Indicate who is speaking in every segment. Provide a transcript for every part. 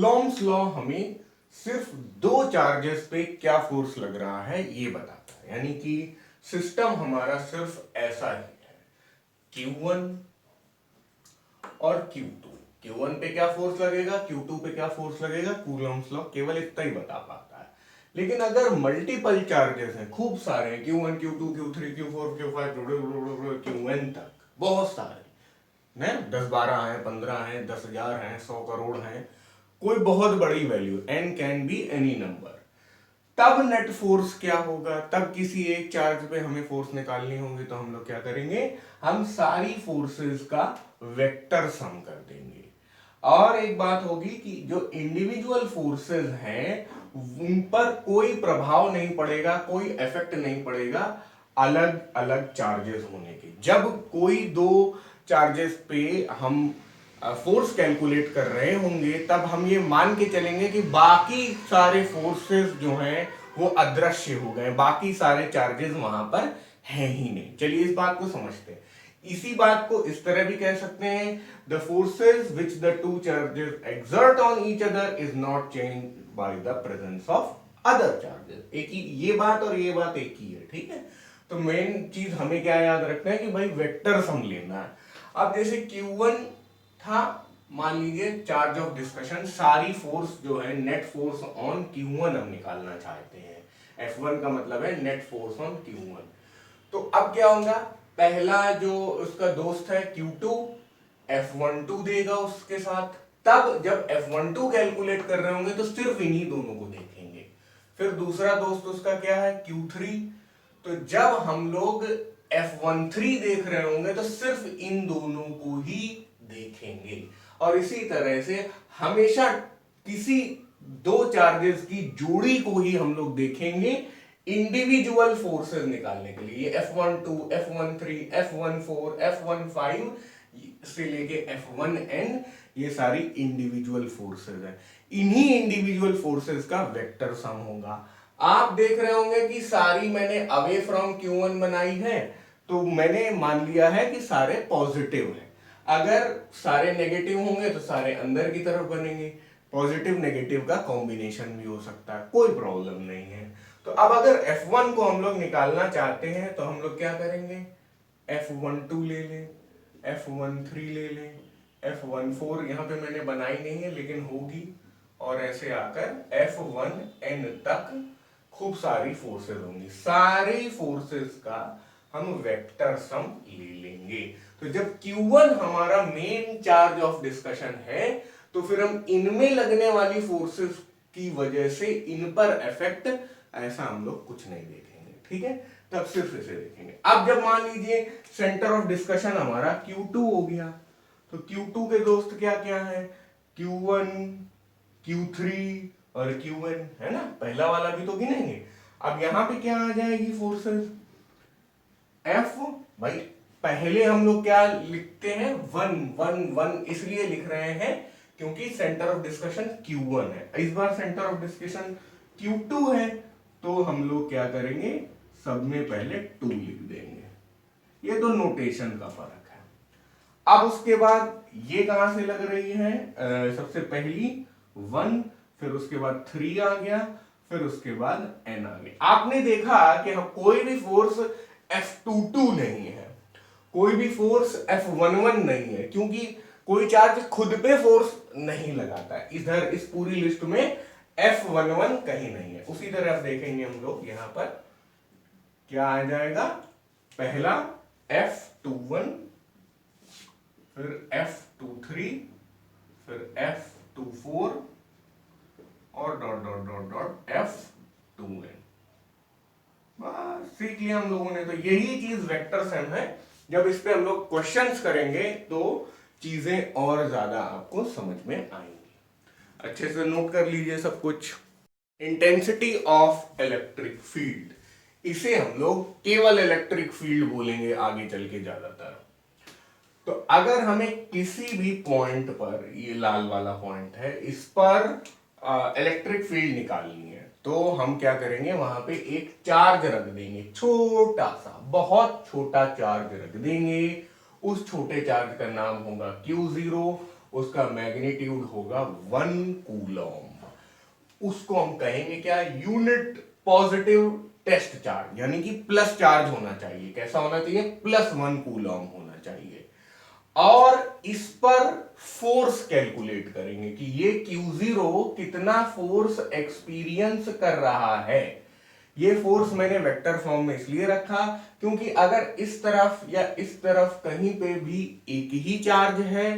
Speaker 1: Coulomb's law हमें सिर्फ दो चार्जेस पे क्या फोर्स लग रहा है ये बताता है, यानी कि सिस्टम हमारा सिर्फ ऐसा ही है, Q1 और Q2। Q1 पे क्या फोर्स लगेगा, Q2 पे क्या फोर्स लगेगा, कूलॉम्स लॉ केवल इतना ही बता पाता है। लेकिन अगर मल्टीपल चार्जेस हैं, खूब सारे हैं, Q1 Q2 Q3 Q4 Q5 Qn तक, बहुत सारे हैं, 10-12 हैं, 15 हैं, 10,000 हैं, 100 करोड़ हैं, कोई बहुत बड़ी value, n can be any number, तब नेट फोर्स क्या होगा, तब किसी एक चार्ज पे हमें फोर्स निकालनी होगी तो हम लोग क्या करेंगे, हम सारी फोर्सेस का वेक्टर सम कर देंगे। और एक बात होगी कि जो इंडिविजुअल फोर्सेस हैं उन पर कोई प्रभाव नहीं पड़ेगा, कोई इफेक्ट नहीं पड़ेगा अलग अलग चार्जेस होने के। जब कोई दो चार्जेस पे हम फोर्स कैलकुलेट कर रहे होंगे तब हम ये मान के चलेंगे कि बाकी सारे फोर्सेस जो हैं वो अदृश्य हो गए, बाकी सारे चार्जेस वहां पर हैं ही नहीं। चलिए इस बात को समझते हैं। इसी बात को इस तरह भी कह सकते हैं, the forces which the two charges exert on each other is not change by the presence of other charges. एक ही ये बात और ये बात एक ही है, ठीक है। तो मेन चीज हमें क्या याद रखना है कि भाई वेक्टर सम लेना है। अब जैसे Q1 था, मान लीजिए चार्ज ऑफ डिस्कशन, सारी फोर्स जो है नेट फोर्स ऑन Q1 हम निकालना चाहते हैं। F1 का मतलब है नेट फोर्स ऑन Q1। तो अब क्या होगा, पहला जो उसका दोस्त है Q2 F12 देगा उसके साथ, तब जब F12 कैलकुलेट कर रहे होंगे तो सिर्फ इन्हीं दोनों को देखेंगे। फिर दूसरा दोस्त उसका क्या है Q3, तो जब हम लोग F13 देख रहे होंगे तो सिर्फ इन दोनों को ही देखेंगे। और इसी तरह से हमेशा किसी दो चार्जेस की जोड़ी को ही हम लोग देखेंगे इंडिविजुअल फोर्सेस निकालने के लिए। F12 F13 F14 F15 से लेके F1n, ये सारी इंडिविजुअल फोर्सेस हैं। इन्हीं इंडिविजुअल फोर्सेस का वेक्टर सम होगा। आप देख रहे होंगे कि सारी मैंने अवे फ्रॉम Q1 बनाई है, तो मैंने मान लिया है कि सारे पॉजिटिव हैं। अगर सारे नेगेटिव होंगे तो सारे अंदर की तरफ बनेंगे, पॉजिटिव नेगेटिव का कॉम्बिनेशन भी हो सकता है, कोई प्रॉब्लम नहीं है। तो अब अगर F1 को हम लोग निकालना चाहते हैं तो हम लोग क्या करेंगे, F12 ले लें, F13 ले लें, F14 यहाँ पे मैंने बनाई नहीं है लेकिन होगी, और ऐसे आकर F1n तक खूब सारी फोर्सेस होंगी। सारी फोर्सेस का हम वेक्टर सम ले लेंगे। तो जब Q1 हमारा मेन चार्ज ऑफ डिस्कशन है तो फिर हम इनमें लगने वाली फोर्सेस की वजह से इन पर इफेक्ट ऐसा हम लोग कुछ नहीं देखेंगे, ठीक है। तब सिर्फ इसे देखेंगे। अब जब मान लीजिए सेंटर ऑफ डिस्कशन हमारा Q2 हो गया, तो Q2 के दोस्त क्या क्या है, Q1 Q3 और Qn, है ना, पहला वाला भी तो गिनेंगे। अब यहां पे क्या आ जाएगी फोर्सेस, F, भाई पहले हम लोग क्या लिखते हैं, 1 इसलिए लिख रहे हैं क्योंकि सेंटर ऑफ डिस्कशन Q1 है। इस बार सेंटर ऑफ डिस्कशन Q2 है, तो हम लोग क्या करेंगे, सब में पहले 2 लिख देंगे। ये तो नोटेशन का फर्क है। अब उसके बाद ये कहां से लग रही है, सबसे पहली 1, फिर उसके बाद 3 आ गया, फिर उसके बाद n आ गया। आपने देखा कि हम कोई भी फोर्स F22 नहीं है, कोई भी फोर्स F11 नहीं है, क्योंकि कोई चार्ज खुद पे फोर्स नहीं लगाता है। इधर इस पूरी लिस्ट में F11 कहीं नहीं है। उसी तरह देखेंगे हम लोग यहां पर क्या आ जाएगा, पहला F21, फिर F23, फिर F24 और dot dot dot dot F2n। बस सीख लिया हम लोगों ने। तो यही चीज वेक्टर सम है। जब इस पे हम लोग क्वेश्चंस करेंगे तो चीजें और ज्यादा आपको समझ में आएंगी। अच्छे से नोट कर लीजिए सब कुछ। इंटेंसिटी ऑफ इलेक्ट्रिक फील्ड, इसे हम लोग केवल इलेक्ट्रिक फील्ड बोलेंगे आगे चल के ज्यादातर। तो अगर हमें किसी भी पॉइंट पर, ये लाल वाला पॉइंट है, इस पर इलेक्ट्रिक फील्ड निकालनी है तो हम क्या करेंगे, वहां पे एक चार्ज रख देंगे, छोटा सा, बहुत छोटा चार्ज रख देंगे। उस छोटे चार्ज का नाम होगा Q0 उसका मैग्नीट्यूड होगा 1 कूलम। उसको हम कहेंगे क्या, यूनिट पॉजिटिव टेस्ट चार्ज, यानी कि प्लस चार्ज होना चाहिए। कैसा होना चाहिए, +1 कूलम होना चाहिए। और इस पर फोर्स कैलकुलेट करेंगे कि ये Q0 कितना फोर्स एक्सपीरियंस कर रहा है। ये फोर्स मैंने वेक्टर फॉर्म में इसलिए रखा क्योंकि अगर इस तरफ या इस तरफ कहीं पे भी एक ही चार्ज है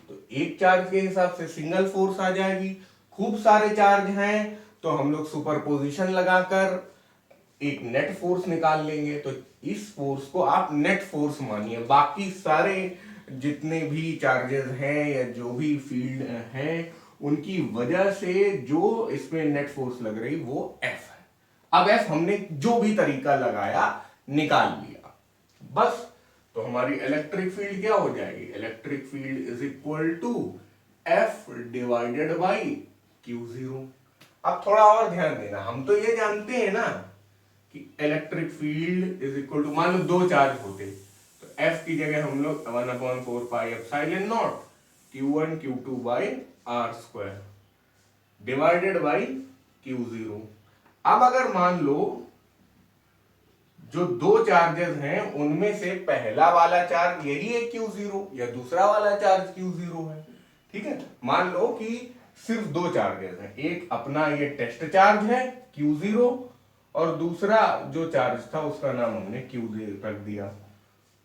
Speaker 1: तो एक चार्ज के हिसाब से सिंगल फोर्स आ जाएगी। खूब सारे चार्ज हैं तो हम लोग सुपरपोजिशन लगाकर एक नेट फोर्स निकाल लेंगे। तो इस फोर्स को आप नेट फोर्स मानिए, बाकी सारे जितने भी चार्जेस हैं या जो भी फील्ड हैं उनकी वजह से जो इसमें नेट फोर्स लग रही वो F है। अब F हमने जो भी तरीका लगाया निकाल लिया बस। तो हमारी इलेक्ट्रिक फील्ड क्या हो जाएगी, electric field is equal to F divided by Q0। अब थोड़ा और ध्यान देना, हम तो ये जानते हैं ना कि electric field is equal to, मान लो दो चार्ज होते तो F की जगह हम लोग 1/4 pi epsilon not Q1 Q2 by R² divided by Q0। अब अगर मान लो जो दो चार्जेस हैं उनमें से पहला वाला चार्ज यही है Q0 या दूसरा वाला चार्ज Q0 है, ठीक है। मान लो कि सिर्फ दो चार्जेस हैं, एक अपना ये टेस्ट चार्ज है Q0 और दूसरा जो चार्ज था उसका नाम हमने Q0 रख दिया।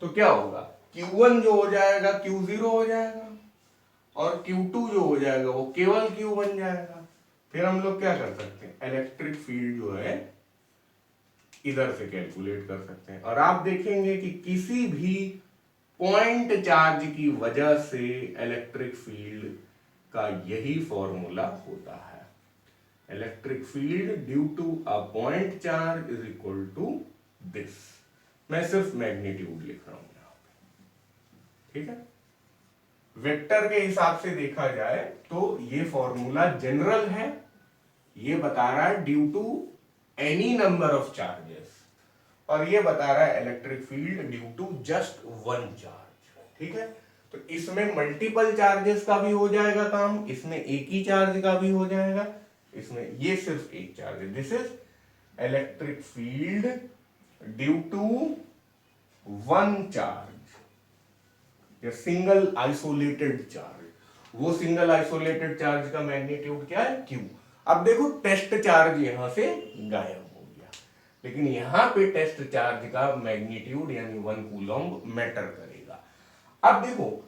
Speaker 1: तो क्या होगा, Q1 जो हो जाएगा Q0 हो जाएगा और Q2 जो हो जाएगा वो केवल Q बन जाएगा। फिर हम लोग क्या कर सकते हैं, इलेक्ट्रिक फील्ड जो है इधर से कैलकुलेट कर सकते हैं। और आप देखेंगे कि किसी भी पॉइंट चार्ज की वजह से इलेक्ट्रिक फील्ड का यही फॉर्मूला होता है, electric field due to a point charge is equal to this. मैं सिर्फ मैग्नीट्यूड लिख रहा हूं यहां पे, ठीक है। वेक्टर के हिसाब से देखा जाए तो ये फॉर्मूला जनरल है, ये बता रहा है due to any number of charges, और ये बता रहा है electric field due to just one charge, ठीक है। तो इसमें मल्टीपल चार्जेस का भी हो जाएगा काम, इसमें एक ही चार्ज का भी हो जाएगा, इसमें ये सिर्फ एक चार्ज है। This is electric field due to one charge या सिंगल आइसोलेटेड चार्ज। वो सिंगल आइसोलेटेड चार्ज का मैग्नीट्यूड क्या है, Q। अब देखो टेस्ट चार्ज यहां से गायब हो गया, लेकिन यहां पे टेस्ट चार्ज का मैग्नीट्यूड यानी 1 कूलम मैटर करेगा। अब देखो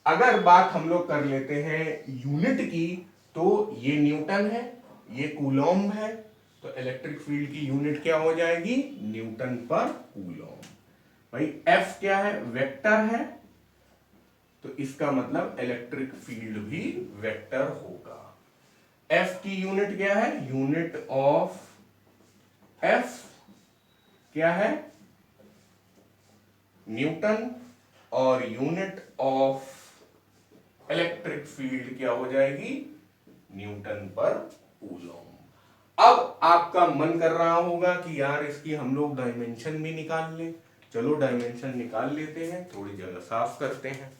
Speaker 1: अगर बात हम लोग कर लेते हैं यूनिट की, तो ये न्यूटन है, ये कूलम है, तो इलेक्ट्रिक फील्ड की यूनिट क्या हो जाएगी, न्यूटन पर कूलम। भाई F क्या है, वेक्टर है, तो इसका मतलब इलेक्ट्रिक फील्ड भी वेक्टर होगा। F की यूनिट क्या है, यूनिट ऑफ F क्या है, न्यूटन, और यूनिट ऑफ इलेक्ट्रिक फील्ड क्या हो जाएगी, न्यूटन पर कूलम। अब आपका मन कर रहा होगा कि यार इसकी हम लोग डायमेंशन भी निकाल लें। चलो डायमेंशन निकाल लेते हैं, थोड़ी जगह साफ करते हैं।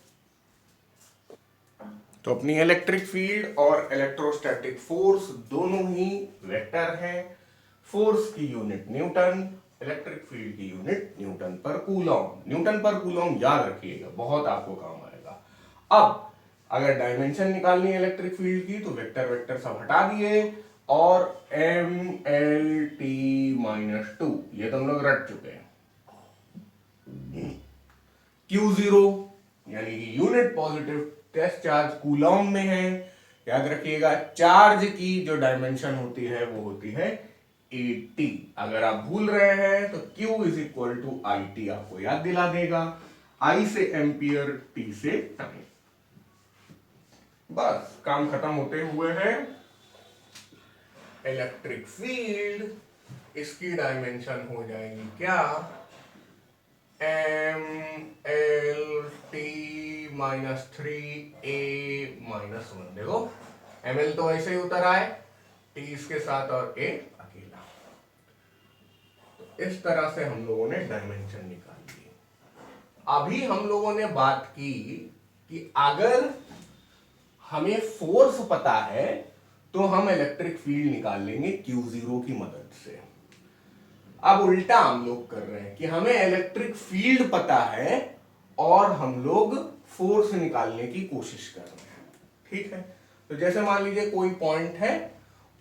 Speaker 1: तो अपनी इलेक्ट्रिक फील्ड और इलेक्ट्रोस्टैटिक फोर्स दोनों ही वेक्टर हैं। फोर्स की यूनिट न्यूटन, इलेक्ट्रिक फील्ड की यूनिट न्यूटन पर कूलम। न्यूटन पर कूलम याद रखिएगा, बहुत आपको काम आएगा। अब अगर डायमेंशन निकालनी है इलेक्ट्रिक फील्ड की तो वेक्टर वेक्टर सब हटा दिए और MLT-2 ये तो हम लोग रट चुके हैं। Q0 यानी कि unit positive test charge coulomb में है। याद रखिएगा चार्ज की जो डायमेंशन होती है वो होती है AT। अगर आप भूल रहे हैं तो Q is equal to IT आपको याद दिला देगा, I से एम्पियर, T से टाइम। बस काम खत्म होते हुए है। इलेक्ट्रिक फील्ड, इसकी डायमेंशन हो जाएगी क्या, MLT-3A-1। देखो ML तो ऐसे ही उतर आए, T इसके साथ और A अकेला। तो इस तरह से हम लोगों ने डायमेंशन निकाल ली। अभी हम लोगों ने बात की कि अगर हमें फोर्स पता है तो हम इलेक्ट्रिक फील्ड निकाल लेंगे Q0 की मदद से। अब उल्टा हम लोग कर रहे हैं कि हमें इलेक्ट्रिक फील्ड पता है और हम लोग फोर्स निकालने की कोशिश कर रहे हैं। ठीक है, तो जैसे मान लीजिए कोई पॉइंट है,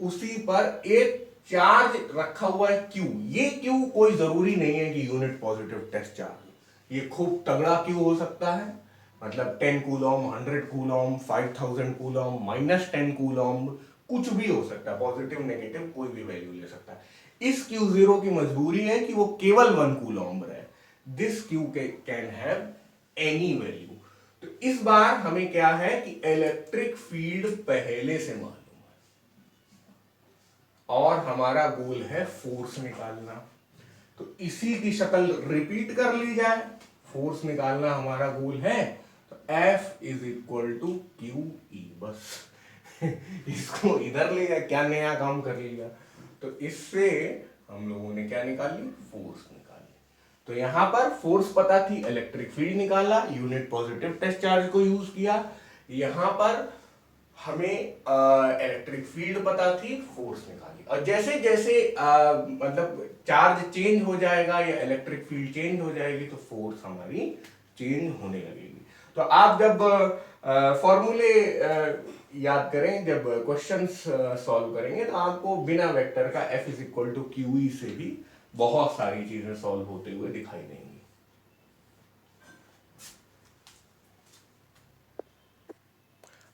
Speaker 1: उसी पर एक चार्ज रखा हुआ है Q। ये Q कोई जरूरी नहीं है कि यूनिट पॉजिटिव टेस्ट चार्ज, ये खूब तगड़ा Q हो सकता है, मतलब 10 कूलॉम, 100 कूलॉम, 5000 कूलॉम, -10 कूलॉम, कुछ भी हो सकता है, पॉजिटिव नेगेटिव कोई भी वैल्यू ले सकता है। इस Q0 की मजबूरी है कि वो केवल 1 कूलॉम रहे। This Q can have any value. तो इस बार हमें क्या है कि इलेक्ट्रिक फील्ड पहले से मालूम है और हमारा गोल है फोर्स निकालना। तो इसी की शक्ल रिपीट कर ली जाए, फोर्स निकालना हमारा गोल है, तो F is equal to QE। बस इसको इधर ले गया, क्या नया काम कर लिया। तो इससे हम लोगों ने क्या निकाली, फोर्स निकाली। तो यहां पर फोर्स पता थी, इलेक्ट्रिक फील्ड निकाला, यूनिट पॉजिटिव टेस्ट चार्ज को यूज किया। यहां पर हमें इलेक्ट्रिक फील्ड पता थी, फोर्स निकाली। और जैसे जैसे मतलब चार्ज चेंज हो जाएगा या इलेक्ट्रिक फील्ड चेंज हो जाएगी तो फोर्स हमारी चेंज होने लगेगी। तो आप जब फॉर्मूले याद करें, जब क्वेश्चंस सॉल्व करेंगे, तो आपको बिना वेक्टर का F is equal to QE से भी बहुत सारी चीजें सॉल्व होते हुए दिखाई देंगी।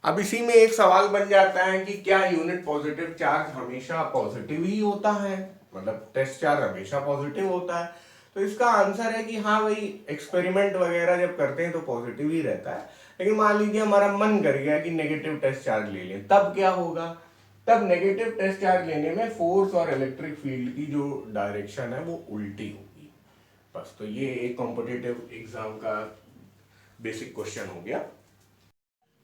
Speaker 1: अब इसी में एक सवाल बन जाता है कि क्या यूनिट पॉजिटिव चार्ज हमेशा पॉजिटिव ही होता है, मतलब टेस्ट चार्ज हमेशा पॉजिटिव होता है। तो इसका आंसर है कि हाँ भाई, एक्सपेरिमेंट वगैरह जब करते हैं तो पॉजिटिव ही रहता है। लेकिन मान लीजिए हमारा मन कर गया कि नेगेटिव टेस्ट चार्ज ले लें, तब क्या होगा। तब नेगेटिव टेस्ट चार्ज लेने में फोर्स और इलेक्ट्रिक फील्ड की जो डायरेक्शन है वो उल्टी होगी। बस, तो ये एक कॉम्पिटिटिव एग्जाम का बेसिक क्वेश्चन हो गया।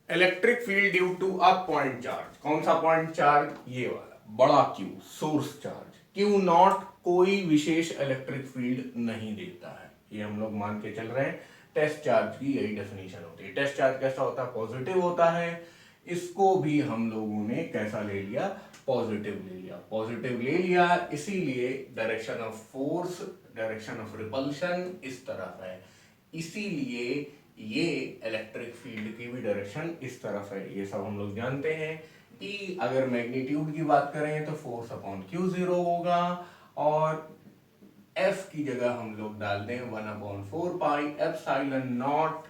Speaker 1: Electric field due to a point charge. कौन सा पॉइंट चार्ज, ये वाला बड़ा Q, source charge. Q not कोई विशेष इलेक्ट्रिक फील्ड नहीं देता है, ये हम लोग मान के चल रहे हैं। टेस्ट चार्ज की यही डेफिनेशन होती है। टेस्ट चार्ज कैसा होता है, पॉजिटिव होता है। इसको भी हम लोगों ने कैसा ले लिया, पॉजिटिव ले लिया। पॉजिटिव ले लिया इसीलिए direction of force, direction of repulsion इस तरफ है, इसीलिए ये इलेक्ट्रिक फील्ड की भी डायरेक्शन इस तरफ है। ये सब हम लोग जानते हैं। E अगर मैग्नीट्यूड की बात करें तो फोर्स अपॉन Q0 होगा, और F की जगह हम लोग डाल दें 1/4 पाई एप्सिलॉन नॉट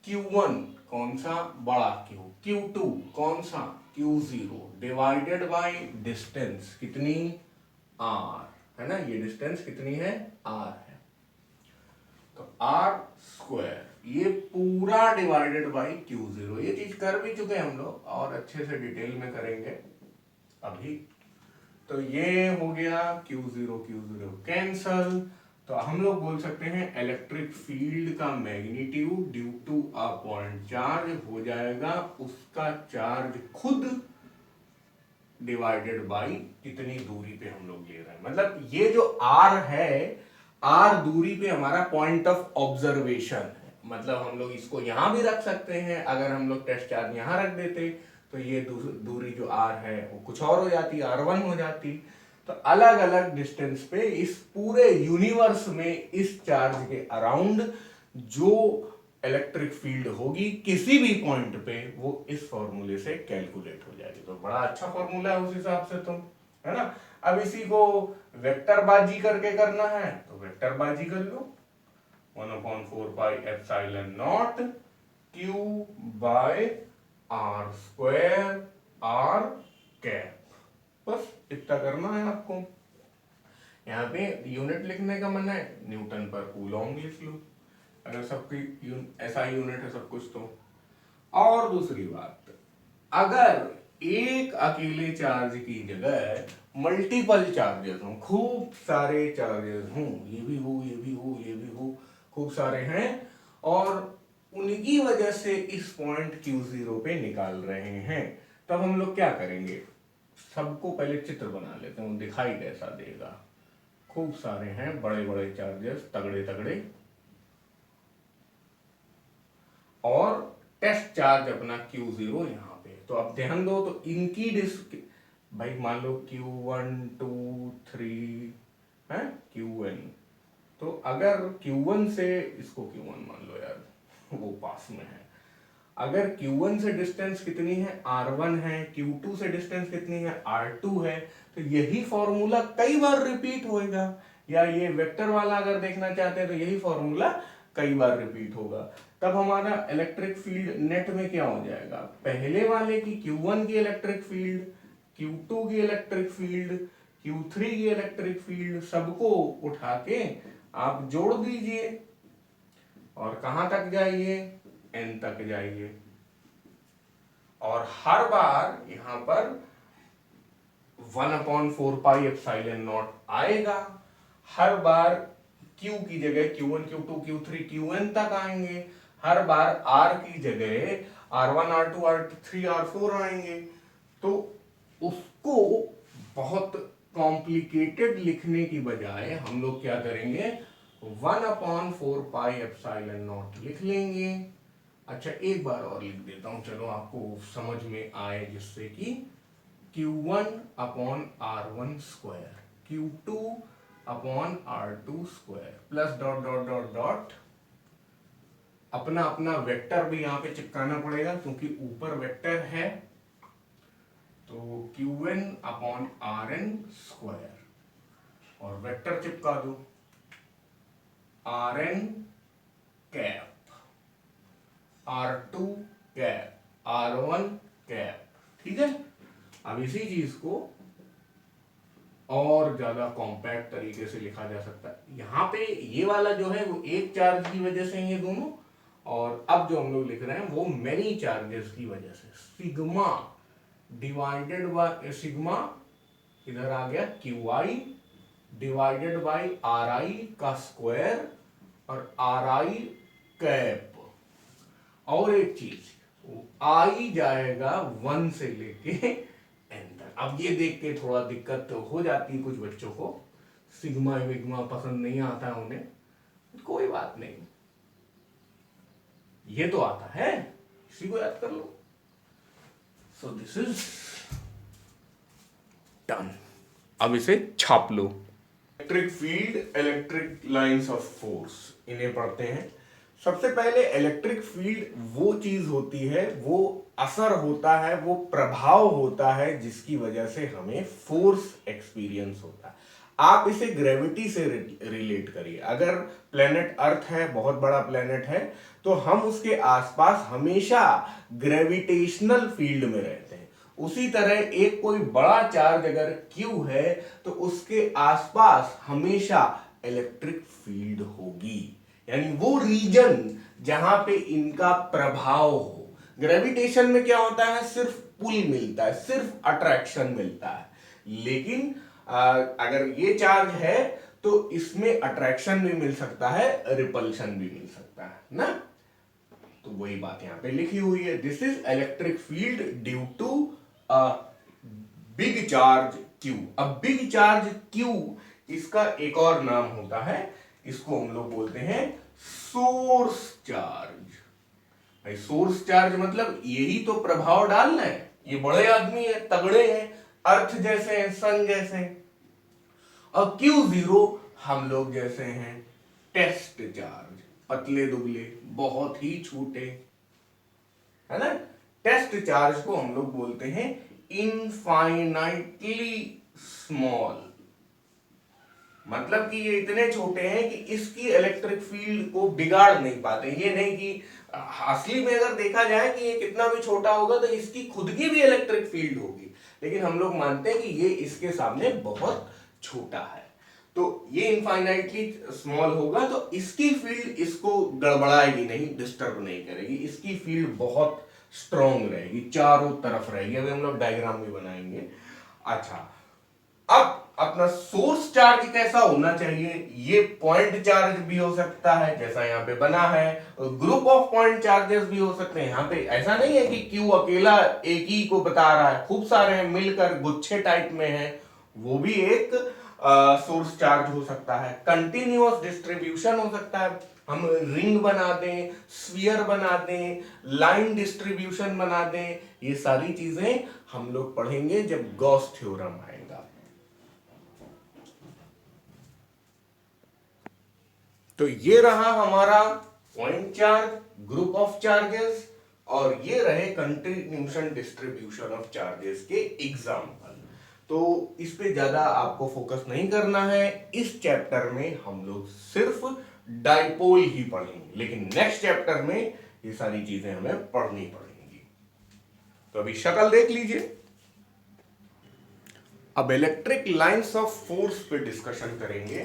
Speaker 1: Q1 कौन सा, बड़ा Q, Q2 कौन सा, Q0 डिवाइडेड बाय डिस्टेंस कितनी, R है ना, ये डिस्टेंस कितनी है, R है, तो R स्क्वायर, ये पूरा डिवाइडेड बाय Q0। ये चीज कर भी चुके हम लोग और अच्छे से डिटेल में करेंगे अभी। तो ये हो गया Q0 कैंसल। तो हम लोग बोल सकते हैं इलेक्ट्रिक फील्ड का magnitude due to a point charge हो जाएगा उसका चार्ज खुद डिवाइडेड बाई कितनी दूरी पे हम लोग ले रहे हैं। मतलब ये जो R है, R दूरी पे हमारा पॉइंट ऑफ ऑब्जर्वेशन है। मतलब हम लोग इसको यहां भी रख सकते हैं, अगर हम लोग टेस्ट चार्ज यहां रख देते तो ये दूरी जो R है वो कुछ और हो जाती, R1 हो जाती। तो अलग अलग डिस्टेंस पे इस पूरे यूनिवर्स में इस चार्ज के अराउंड जो इलेक्ट्रिक फील्ड होगी किसी भी पॉइंट पे, वो इस फॉर्मूले से कैलकुलेट हो जाएगी। तो बड़ा अच्छा फॉर्मूला है उस हिसाब से, तुम है ना। अब इसी को वेक्टर बाजी करके करना है तो वेक्टर बाजी कर लो, 1/4 pi epsilon not Q by R square R cap. बस इतना करना है आपको। यहाँ पे यूनिट लिखने का मन है, न्यूटन पर कूलॉम लिख लो, अगर सबकी ऐसा यूनिट है सब कुछ तो। और दूसरी बात, अगर एक अकेले चार्ज की जगह मल्टीपल चार्जेस हों, खूब सारे चार्जेस हों, ये भी हो, ये भी हो, ये भी हो, खूब सारे हैं, और उनकी वजह से इस पॉइंट Q0 पे निकाल रहे हैं, तब हम लोग क्या करेंगे, सबको पहले चित्र बना लेते हैं, दिखाई कैसा देगा। खूब सारे हैं बड़े बड़े चार्जेस, तगड़े तगड़े, और टेस्ट चार्ज अपना Q0 यहां तो अब ध्यान दो, तो इनकी भाई मान लो Q1 2 3 है Qn, तो अगर Q1 से इसको Q1 मान लो यार, वो पास में है, अगर Q1 से डिस्टेंस कितनी है R1 है, Q2 से डिस्टेंस कितनी है R2 है, तो यही फॉर्मूला कई बार रिपीट होएगा, या ये वेक्टर वाला अगर देखना चाहते हैं तो यही फॉर्मूला कई बार रिपीट होगा। तब हमारा इलेक्ट्रिक फील्ड नेट में क्या हो जाएगा, पहले वाले की Q1 की इलेक्ट्रिक फील्ड, Q2 की इलेक्ट्रिक फील्ड, Q3 की इलेक्ट्रिक फील्ड, सबको उठा के आप जोड़ दीजिए और कहां तक जाइए, n तक जाइए, और हर बार यहां पर 1/4πε0 आएगा, हर बार Q की जगह Q1 Q2 Q3 Qn तक आएंगे, हर बार R की जगह R1 R2 R3 R4 आएंगे। तो उसको बहुत कॉम्प्लिकेटेड लिखने की बजाय हम लोग क्या करेंगे, 1/4πε0 लिख लेंगे। अच्छा एक बार और लिख देता हूं, चलो आपको समझ में आए, जिससे कि Q1/R1 square, Q2/R2 square, plus dot dot dot dot, अपना अपना वेक्टर भी यहां पे चिपकाना पड़ेगा क्योंकि ऊपर वेक्टर है, तो Qn/Rn स्क्वायर, और वेक्टर चिपका दो Rn cap, R2 cap, R1 cap, ठीक है। अब इसी चीज को और ज्यादा कॉम्पैक्ट तरीके से लिखा जा सकता है। यहां पे ये वाला जो है वो एक चार्ज की वजह से ये दोनों, और अब जो हम लोग लिख रहे हैं वो मेनी चार्जेस की वजह से, सिग्मा डिवाइडेड बाय सिग्मा, इधर आ गया QI डिवाइडेड बाय RI का स्क्वायर और RI कैप, और एक चीज I जाएगा 1 से लेके n तक। अब ये देख के थोड़ा दिक्कत तो हो जाती है कुछ बच्चों को, सिग्मा विग्मा पसंद नहीं आता है उन्हें, कोई बात नहीं, ये तो आता है, इसी को याद कर लो। So this is done. अब इसे छाप लो। Electric field, electric lines of force, इन्हें पढ़ते हैं। सबसे पहले इलेक्ट्रिक फील्ड वो चीज होती है, वो असर होता है, वो प्रभाव होता है जिसकी वजह से हमें फोर्स एक्सपीरियंस होता है। आप इसे ग्रेविटी से रिलेट करिए। अगर प्लेनेट अर्थ है, बहुत बड़ा प्लेनेट है, तो हम उसके आसपास हमेशा ग्रेविटेशनल फील्ड में रहते हैं। उसी तरह एक कोई बड़ा चार्ज अगर Q है तो उसके आसपास हमेशा इलेक्ट्रिक फील्ड होगी, यानी वो रीजन जहां पे इनका प्रभाव हो। ग्रेविटेशन में क्या होता है, सिर्फ पुल मिलता है, सिर्फ अट्रैक्शन मिलता है, लेकिन अगर ये चार्ज है तो इसमें अट्रैक्शन भी मिल सकता है, रिपल्शन भी मिल सकता है ना। तो वही बात यहां पे लिखी हुई है, this is electric field due to big charge Q। अब बिग चार्ज Q, इसका एक और नाम होता है, इसको हम लोग बोलते हैं सोर्स चार्ज। भाई सोर्स चार्ज मतलब यही तो प्रभाव डालना है, ये बड़े आदमी है, तगड़े हैं, अर्थ जैसे हैं, सन जैसे हैं, और Q0 हम लोग जैसे हैं, टेस्ट चार्ज, पतले दुबले, बहुत ही छोटे, है ना। टेस्ट चार्ज को हम लोग बोलते हैं इनफाइनाइटली स्मॉल, मतलब कि ये इतने छोटे हैं कि इसकी इलेक्ट्रिक फील्ड को बिगाड़ नहीं पाते। ये नहीं कि असली में अगर देखा जाए कि ये कितना भी छोटा होगा तो इसकी खुद की भी इलेक्ट्रिक फील्ड होगी, लेकिन हम लोग मानते हैं कि ये इसके सामने बहुत छोटा है, तो ये इनफाइनाइटली स्मॉल होगा, तो इसकी फील्ड इसको गड़बड़ाएगी नहीं, डिस्टर्ब नहीं करेगी, इसकी फील्ड बहुत स्ट्रॉन्ग रहेगी, चारों तरफ रहेगी। अभी हम लोग डायग्राम भी बनाएंगे। अच्छा, अब अपना सोर्स चार्ज कैसा होना चाहिए, ये पॉइंट चार्ज भी हो सकता है जैसा यहाँ पे बना है, ग्रुप ऑफ पॉइंट चार्जेस भी हो सकते हैं। यहाँ पे ऐसा नहीं है कि Q अकेला एक ही को बता रहा है, खूब सारे हैं मिलकर गुच्छे टाइप में है, वो भी एक सोर्स चार्ज हो सकता है, कंटिन्यूअस डिस्ट्रीब्यूशन हो सकता है, हम रिंग बना दें, स्फीयर बना दें, लाइन डिस्ट्रीब्यूशन बना दें, ये सारी चीजें हम लोग पढ़ेंगे जब गॉस थ्योरम आएगा। तो ये रहा हमारा point charge, group of charges, और ये रहे कंटिन्यूशन डिस्ट्रीब्यूशन ऑफ चार्जेस के एग्जाम्पल। तो इस पे ज्यादा आपको फोकस नहीं करना है। इस चैप्टर में हम लोग सिर्फ डाइपोल ही पढ़ेंगे, लेकिन नेक्स्ट चैप्टर में ये सारी चीजें हमें पढ़नी पड़ेंगी। तो अभी शक्ल देख लीजिए। अब इलेक्ट्रिक लाइंस ऑफ फोर्स पे डिस्कशन करेंगे।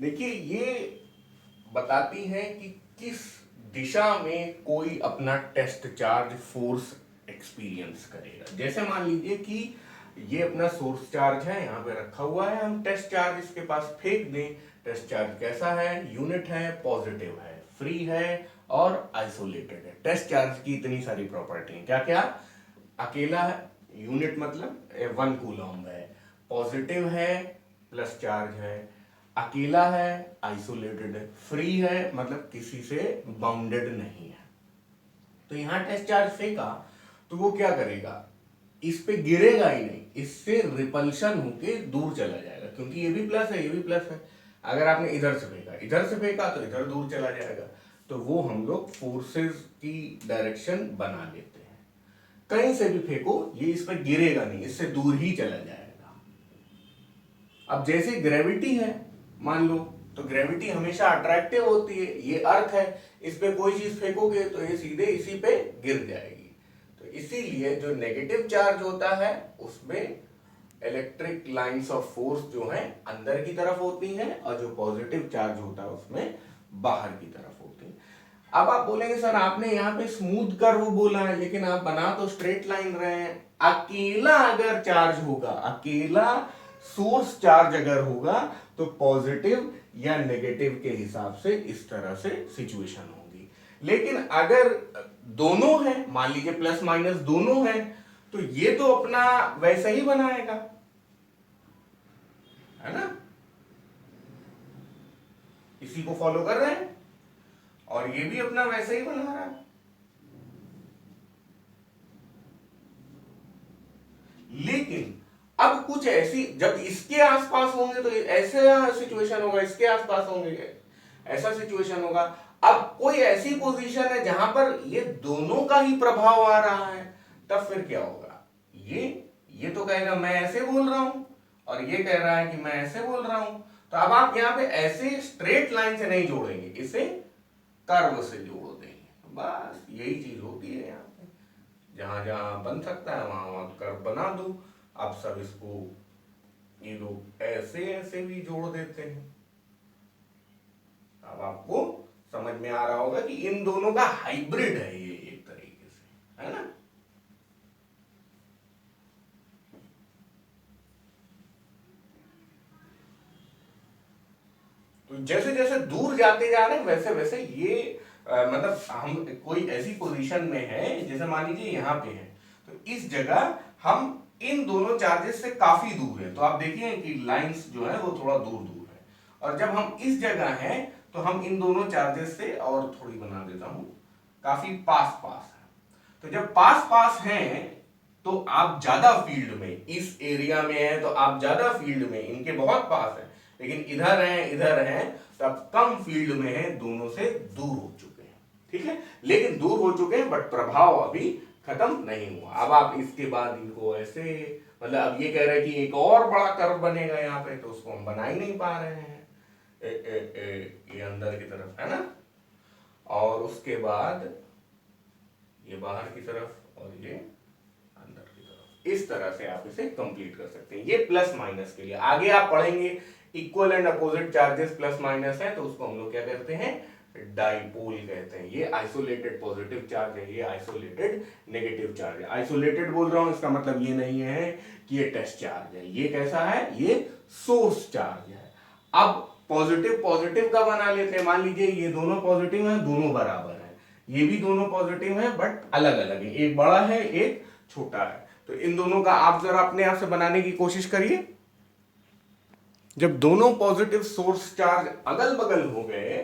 Speaker 1: देखिए, ये बताती है कि किस दिशा में कोई अपना टेस्ट चार्ज फोर्स एक्सपीरियंस करेगा। जैसे मान लीजिए कि ये अपना सोर्स चार्ज है, यहां पे रखा हुआ है, हम टेस्ट चार्ज इसके पास फेंक दें। टेस्ट चार्ज कैसा है? यूनिट है, पॉजिटिव है, फ्री है और आइसोलेटेड है। टेस्ट चार्ज की इतनी सारी प्रॉपर्टी है, क्या क्या? अकेला है, यूनिट मतलब 1 कूलम है, पॉजिटिव है, प्लस चार्ज है, अकेला है, आइसोलेटेड है, फ्री है मतलब किसी से बाउंडेड नहीं है। तो यहां टेस्ट चार्ज फेंका तो वो क्या करेगा? इस पे गिरेगा ही नहीं, इससे रिपल्शन होके दूर चला जाएगा, क्योंकि ये भी प्लस है, ये भी प्लस है। अगर आपने इधर से फेंका, इधर से फेंका तो इधर दूर चला जाएगा। तो वो हम लोग फोर्सेस की डायरेक्शन बना लेते हैं। कहीं से भी फेंको, ये इस पे गिरेगा नहीं, इससे दूर ही चला जाएगा। अब जैसे ग्रेविटी है मान लो, तो ग्रेविटी हमेशा अट्रैक्टिव होती है। ये अर्थ है, इस पे कोई चीज फेंकोगे तो ये सीधे इसी पे गिर जाएगी। तो इसीलिए जो नेगेटिव चार्ज होता है उसमें इलेक्ट्रिक लाइंस ऑफ फोर्स जो है अंदर की तरफ होती हैं, और जो पॉजिटिव चार्ज होता है उसमें बाहर की तरफ होती है। अब आप बोलेंगे सर आपने यहाँ पे स्मूथ कर्व बोला है, लेकिन आप बना तो स्ट्रेट लाइन रहे हैं। अकेला अगर चार्ज होगा, अकेला सोर्स चार्ज अगर होगा, तो पॉजिटिव या नेगेटिव के हिसाब से इस तरह से सिचुएशन होगी। लेकिन अगर दोनों है, मान लीजिए प्लस माइनस दोनों है, तो ये तो अपना वैसे ही बनाएगा, है ना? इसी को फॉलो कर रहे हैं, और ये भी अपना वैसे ही बना रहा है। लेकिन अब कुछ ऐसी, जब इसके आसपास होंगे तो ऐसा सिचुएशन होगा, इसके आसपास होंगे ऐसा सिचुएशन होगा। अब कोई ऐसी पोजीशन है जहां पर ये दोनों का ही प्रभाव आ रहा है, तब फिर क्या होगा? ये तो कहेगा मैं ऐसे बोल रहा हूं, और ये कह रहा है कि मैं ऐसे बोल रहा हूं। तो अब आप यहां पे ऐसे स्ट्रेट लाइन से नहीं जोड़ेंगे, इसे कर्व से जोड़ देंगे। बस यही चीज होती है। यहाँ पे जहां जहां बन सकता है वहां वहां कर्व बना दो। आप सब इसको, ये लोग ऐसे ऐसे भी जोड़ देते हैं। अब आपको समझ में आ रहा होगा कि इन दोनों का हाइब्रिड है ये, एक तरीके से, है ना? तो जैसे जैसे दूर जाते जा रहे हैं वैसे वैसे ये मतलब हम कोई ऐसी पोजीशन में है, जैसे मान लीजिए यहां पे है, तो इस जगह हम इन दोनों चार्जेस से काफी दूर है। तो आप देखिए कि लाइंस जो है वो थोड़ा दूर दूर है, और जब हम इस जगह हैं तो हम इन दोनों चार्जेस से, और थोड़ी बना देता हूं, काफी पास पास है। तो जब पास पास हैं तो आप ज्यादा फील्ड में, इस एरिया में है तो आप ज्यादा फील्ड में, इनके बहुत पास है। लेकिन इधर हैं तो आप कम फील्ड में है, दोनों से दूर हो चुके हैं। ठीक है, लेकिन दूर हो चुके हैं बट प्रभाव अभी खत्म नहीं हुआ। अब आप इसके बाद इनको ऐसे, मतलब अब ये कह रहे हैं कि एक और बड़ा कर्व बनेगा यहाँ पे, तो उसको हम बना ही नहीं पा रहे हैं। ये अंदर की तरफ है ना, और उसके बाद ये बाहर की तरफ, और ये अंदर की तरफ। इस तरह से आप इसे कंप्लीट कर सकते हैं। ये प्लस माइनस के लिए, आगे आप पढ़ेंगे equal and opposite charges plus minus है तो उसको हम लोग क्या कहते हैं? डाइपोल कहते हैं। ये आइसोलेटेड पॉजिटिव चार्ज है, ये आइसोलेटेड नेगेटिव चार्ज है। आइसोलेटेड बोल रहा हूं इसका मतलब ये नहीं है कि ये टेस्ट चार्ज है। ये कैसा है? ये सोर्स चार्ज है। अब पॉजिटिव पॉजिटिव का बना लेते हैं। मान लीजिए ये दोनों पॉजिटिव हैं, दोनों बराबर हैं, ये भी दोनों पॉजिटिव हैं बट अलग अलग है, एक बड़ा है एक छोटा है। तो इन दोनों का आप जरा अपने आप से बनाने की कोशिश करिए। जब दोनों पॉजिटिव सोर्स चार्ज अगल बगल हो गए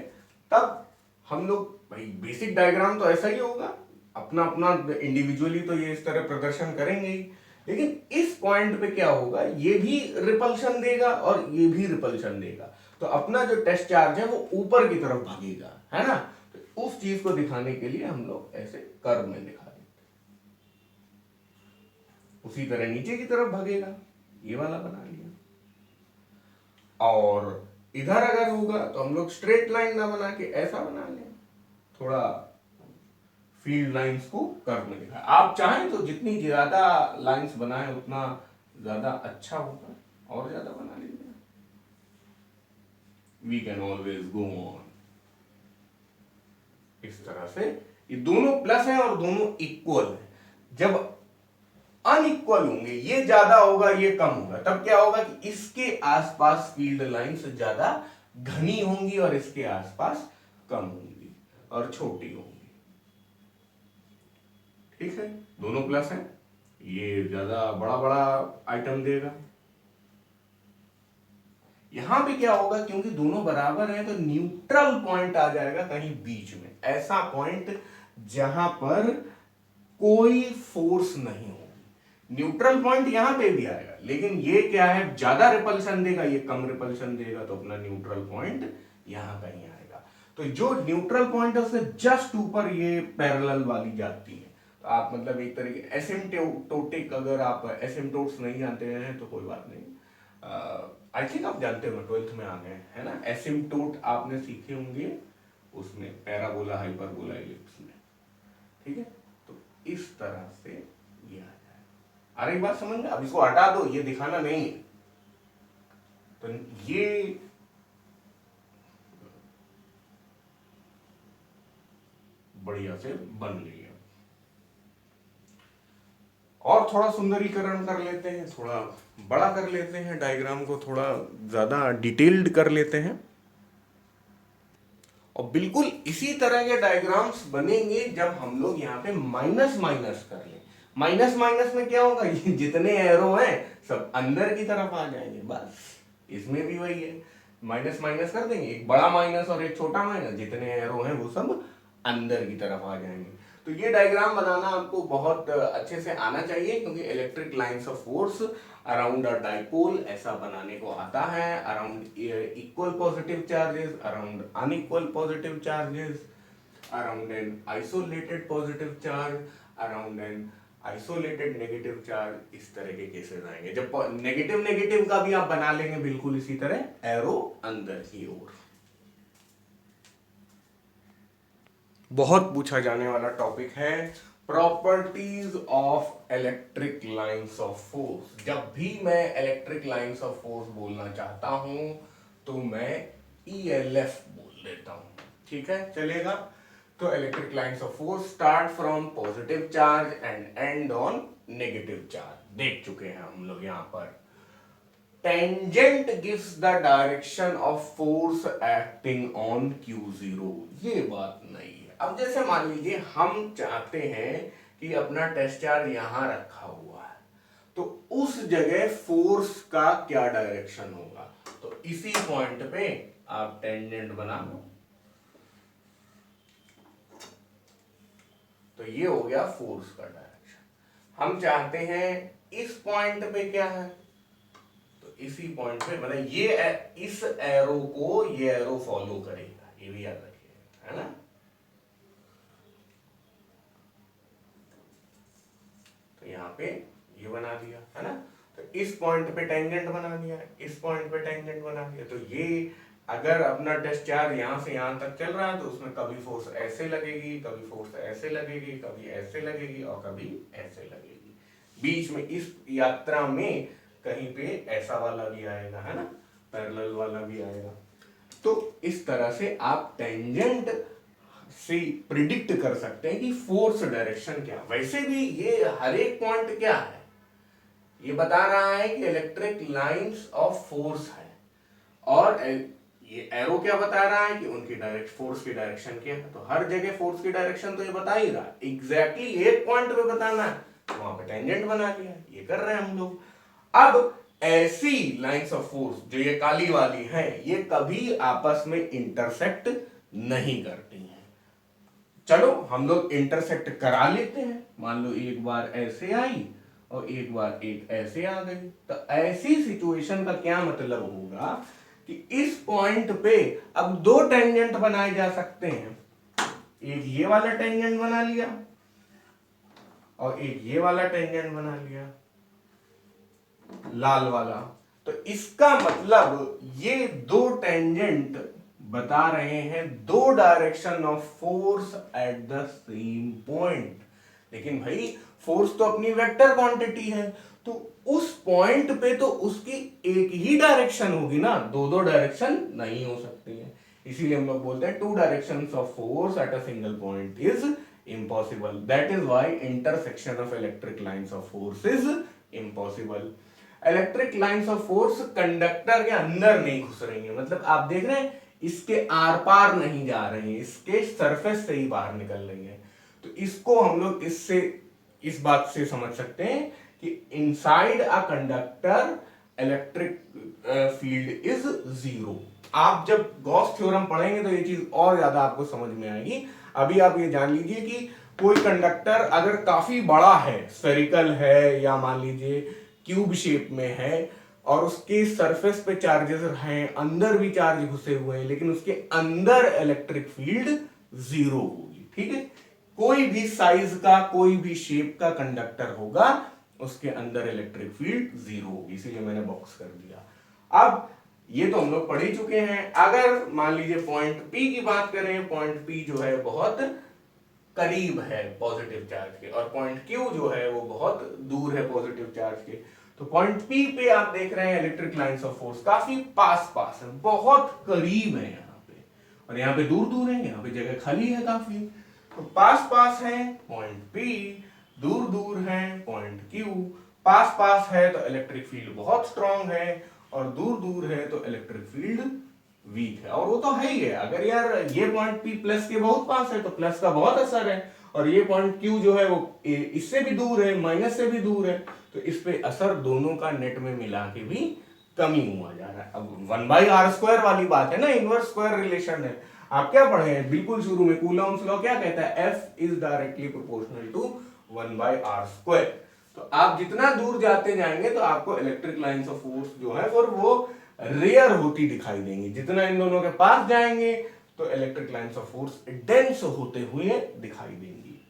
Speaker 1: तब हम लोग, भाई बेसिक डायग्राम तो ऐसा ही होगा, अपना अपना इंडिविजुअली तो ये इस तरह प्रदर्शन करेंगे ही, लेकिन इस पॉइंट पे क्या होगा, ये भी रिपल्शन देगा और ये भी रिपल्शन देगा, तो अपना जो टेस्ट चार्ज है वो ऊपर की तरफ भागेगा, है ना। तो उस चीज को दिखाने के लिए हम लोग ऐसे कर्व में दिखा देते, उसी तरह नीचे की तरफ भागेगा, ये वाला बना लिया। और इधर अगर होगा तो हम लोग स्ट्रेट लाइन ना बना के ऐसा बना लें, थोड़ा फील्ड लाइंस को कर्व में दिखाएं। आप चाहें तो जितनी ज्यादा लाइंस बनाएं उतना ज्यादा अच्छा होगा, और ज्यादा बना लीजिए। We can always go on. इस तरह से ये दोनों प्लस है और दोनों इक्वल है। जब अनइक्वल होंगे, ये ज्यादा होगा ये कम होगा, तब क्या होगा कि इसके आसपास फील्ड लाइंस ज्यादा घनी होंगी और इसके आसपास कम होंगी और छोटी होंगी। ठीक है, दोनों प्लस है, ये ज्यादा बड़ा बड़ा आइटम देगा। यहां पे क्या होगा, क्योंकि दोनों बराबर हैं तो न्यूट्रल पॉइंट आ जाएगा कहीं बीच में, ऐसा पॉइंट जहां पर कोई फोर्स नहीं होगी। न्यूट्रल पॉइंट यहां पे भी आएगा, लेकिन ये क्या है, ज्यादा रिपल्शन देगा, ये कम रिपल्शन देगा, तो अपना न्यूट्रल पॉइंट यहां कहीं आएगा। तो जो न्यूट्रल पॉइंट है उससे जस्ट ऊपर ये पैरेलल वाली जाती है। तो आप मतलब एक तरीके एसिम्प्टोटिक, अगर आप एसिम्प्टोट्स नहीं जानते हैं तो कोई बात नहीं, आई थिंक आप जानते हो, 12th में आ गए हैं ना, एसिम्प्टोट आपने सीखे होंगे उसमें, पैराबोला हाइपरबोला इलिप्स में। ठीक है, तो इस तरह से ये आ जाए। अरे एक बात समझ में, अब इसको हटा दो, ये दिखाना नहीं है, तो ये बढ़िया से बन रही है। और थोड़ा सुंदरीकरण कर लेते हैं, थोड़ा बड़ा कर लेते हैं डायग्राम को, थोड़ा ज्यादा डिटेल्ड कर लेते हैं, और बिल्कुल इसी तरह के डायग्राम्स बनेंगे जब हम लोग यहाँ पे माइनस माइनस कर लें। माइनस माइनस में क्या होगा, ये जितने एरो हैं सब अंदर की तरफ आ जाएंगे, बस इसमें भी वही है, माइनस माइनस कर देंगे, एक बड़ा माइनस और एक छोटा माइनस, जितने एरो हैं वो सब अंदर की तरफ आ जाएंगे। तो ये डायग्राम बनाना आपको बहुत अच्छे से आना चाहिए, क्योंकि electric lines of force around a dipole ऐसा बनाने को आता है, around equal positive charges, around unequal positive charges, around an isolated positive charge, around an isolated negative charge, इस तरह के केसेस आएंगे। जब नेगेटिव नेगेटिव का भी आप बना लेंगे बिल्कुल इसी तरह, एरो अंदर की ओर। बहुत पूछा जाने वाला टॉपिक है properties of electric lines of force. जब भी मैं इलेक्ट्रिक लाइंस ऑफ फोर्स बोलना चाहता हूं तो मैं ELF बोल देता हूं, ठीक है, चलेगा। तो electric lines of force start from positive charge and and on negative charge, देख चुके हैं हम लोग। यहां पर tangent gives the direction of force acting on Q0, ये बात नहीं है। अब जैसे मान लीजिए हम चाहते हैं कि अपना टेस्ट चार्ज यहां रखा हुआ है, तो उस जगह फोर्स का क्या डायरेक्शन होगा, तो इसी पॉइंट पे आप टेंजेंट बना लो, तो ये हो गया फोर्स का डायरेक्शन। हम चाहते हैं इस पॉइंट पे क्या है, तो इसी पॉइंट पे, मतलब ये इस एरो को ये एरो फॉलो करेगा, ये भी याद रखिएगा, है ना। तो यहाँ पे ये बना दिया, है ना। तो इस पॉइंट पे टेंजेंट बना दिया, इस पॉइंट पे टेंजेंट बना दिया। तो ये अगर अपना टेस्ट चार्ज यहां से यहां तक चल रहा है तो उसमें कभी फोर्स ऐसे लगेगी, कभी फोर्स ऐसे लगेगी, कभी ऐसे लगेगी और कभी ऐसे लगेगी। बीच में इस यात्रा में कहीं पे ऐसा वाला भी आएगा, है ना, पैरेलल वाला भी आएगा। तो इस तरह से आप टेंजेंट से प्रिडिक्ट कर सकते हैं कि फोर्स डायरेक्शन क्या। वैसे भी ये हर एक पॉइंट क्या है, ये बता रहा है कि इलेक्ट्रिक लाइंस ऑफ फोर्स है, और ये एरो क्या बता रहा है कि उनकी डायरेक्ट फोर्स की डायरेक्शन क्या है। तो हर जगह फोर्स की डायरेक्शन तो ये बता ही रहा, एग्जैक्टली एक पॉइंट पे बताना है, तो वहां पे टेंजेंट बना लिया, ये कर रहे हैं हम लोग। अब ऐसी लाइंस ऑफ फोर्स जो ये काली वाली हैं, ये कभी आपस में इंटरसेक्ट नहीं करती हैं। चलो हम लोग इंटरसेक्ट करा लेते हैं। मान लो एक बार ऐसे आई और एक बार एक ऐसे आ गई, तो ऐसी सिचुएशन का क्या मतलब होगा कि इस पॉइंट पे अब दो टेंजेंट बनाए जा सकते हैं। एक ये वाला टेंजेंट बना लिया और एक ये वाला टेंजेंट बना लिया, लाल वाला। तो इसका मतलब ये दो टेंजेंट बता रहे हैं दो direction of force at the same point. लेकिन भाई फोर्स तो अपनी वेक्टर क्वांटिटी है, तो उस पॉइंट पे तो उसकी एक ही डायरेक्शन होगी ना, दो दो डायरेक्शन नहीं हो सकती है। इसीलिए हम लोग बोलते हैं two directions of force at a single point is impossible. That is why intersection of electric lines of force is impossible. Electric lines of force conductor के अंदर नहीं घुस रही है, मतलब आप देख रहे हैं इसके आर पार नहीं जा रही है, इसके सरफेस से ही बाहर निकल रही है। तो इसको हम लोग इससे इस बात से समझ सकते हैं कि inside a conductor electric field is zero. आप जब गॉस थ्योरम पढ़ेंगे तो ये चीज और ज्यादा आपको समझ में आएगी। अभी आप ये जान लीजिए कि कोई कंडक्टर अगर काफी बड़ा है, स्फेरिकल है या मान लीजिए क्यूब शेप में है, और उसके सरफेस पे चार्जेस हैं, अंदर भी चार्ज घुसे हुए हैं, लेकिन उसके अंदर इलेक्ट्रिक फील्ड जीरो होगी। ठीक है, कोई भी साइज का कोई भी शेप का कंडक्टर होगा, उसके अंदर इलेक्ट्रिक फील्ड जीरो होगी, इसीलिए मैंने बॉक्स कर दिया। अब ये तो हम लोग पढ़ ही चुके हैं। अगर मान लीजिए पॉइंट पी की बात करें, पॉइंट पी जो है बहुत करीब है पॉजिटिव चार्ज के, और पॉइंट क्यू जो है वो बहुत दूर है पॉजिटिव चार्ज के। तो पॉइंट पी पे आप देख रहे हैं इलेक्ट्रिक लाइंस ऑफ फोर्स काफी पास पास है, बहुत करीब है यहाँ पे, और यहाँ पे दूर दूर है, यहाँ पे जगह खाली है काफी। तो पास पास है पॉइंट पी, दूर दूर है पॉइंट क्यू। पास पास है तो इलेक्ट्रिक फील्ड बहुत स्ट्रांग है, और दूर दूर है तो इलेक्ट्रिक फील्ड वीक है। और वो तो है ही है, अगर यार ये पॉइंट पी प्लस के बहुत पास है तो प्लस का बहुत असर है, और ये पॉइंट क्यू जो है वो इससे भी दूर है, माइनस से भी दूर है, तो इस पे असर दोनों का नेट में मिला के भी कम ही हुआ जा रहा है। अब 1/r² वाली बात है ना, इनवर्स स्क्वायर रिलेशन है। आप क्या पढ़े हैं बिल्कुल शुरू में, कूलॉम्स लॉ क्या कहता है, F is directly proportional to 1/r²। तो आप जितना दूर जाते जाएंगे तो आपको इलेक्ट्रिक लाइंस ऑफ फोर्स जो है फिर वो रेयर होती दिखाई देंगी। जितना इन दोनों के पास जाएंगे तो electric lines of force dense होते हुए दिखाई देंगी।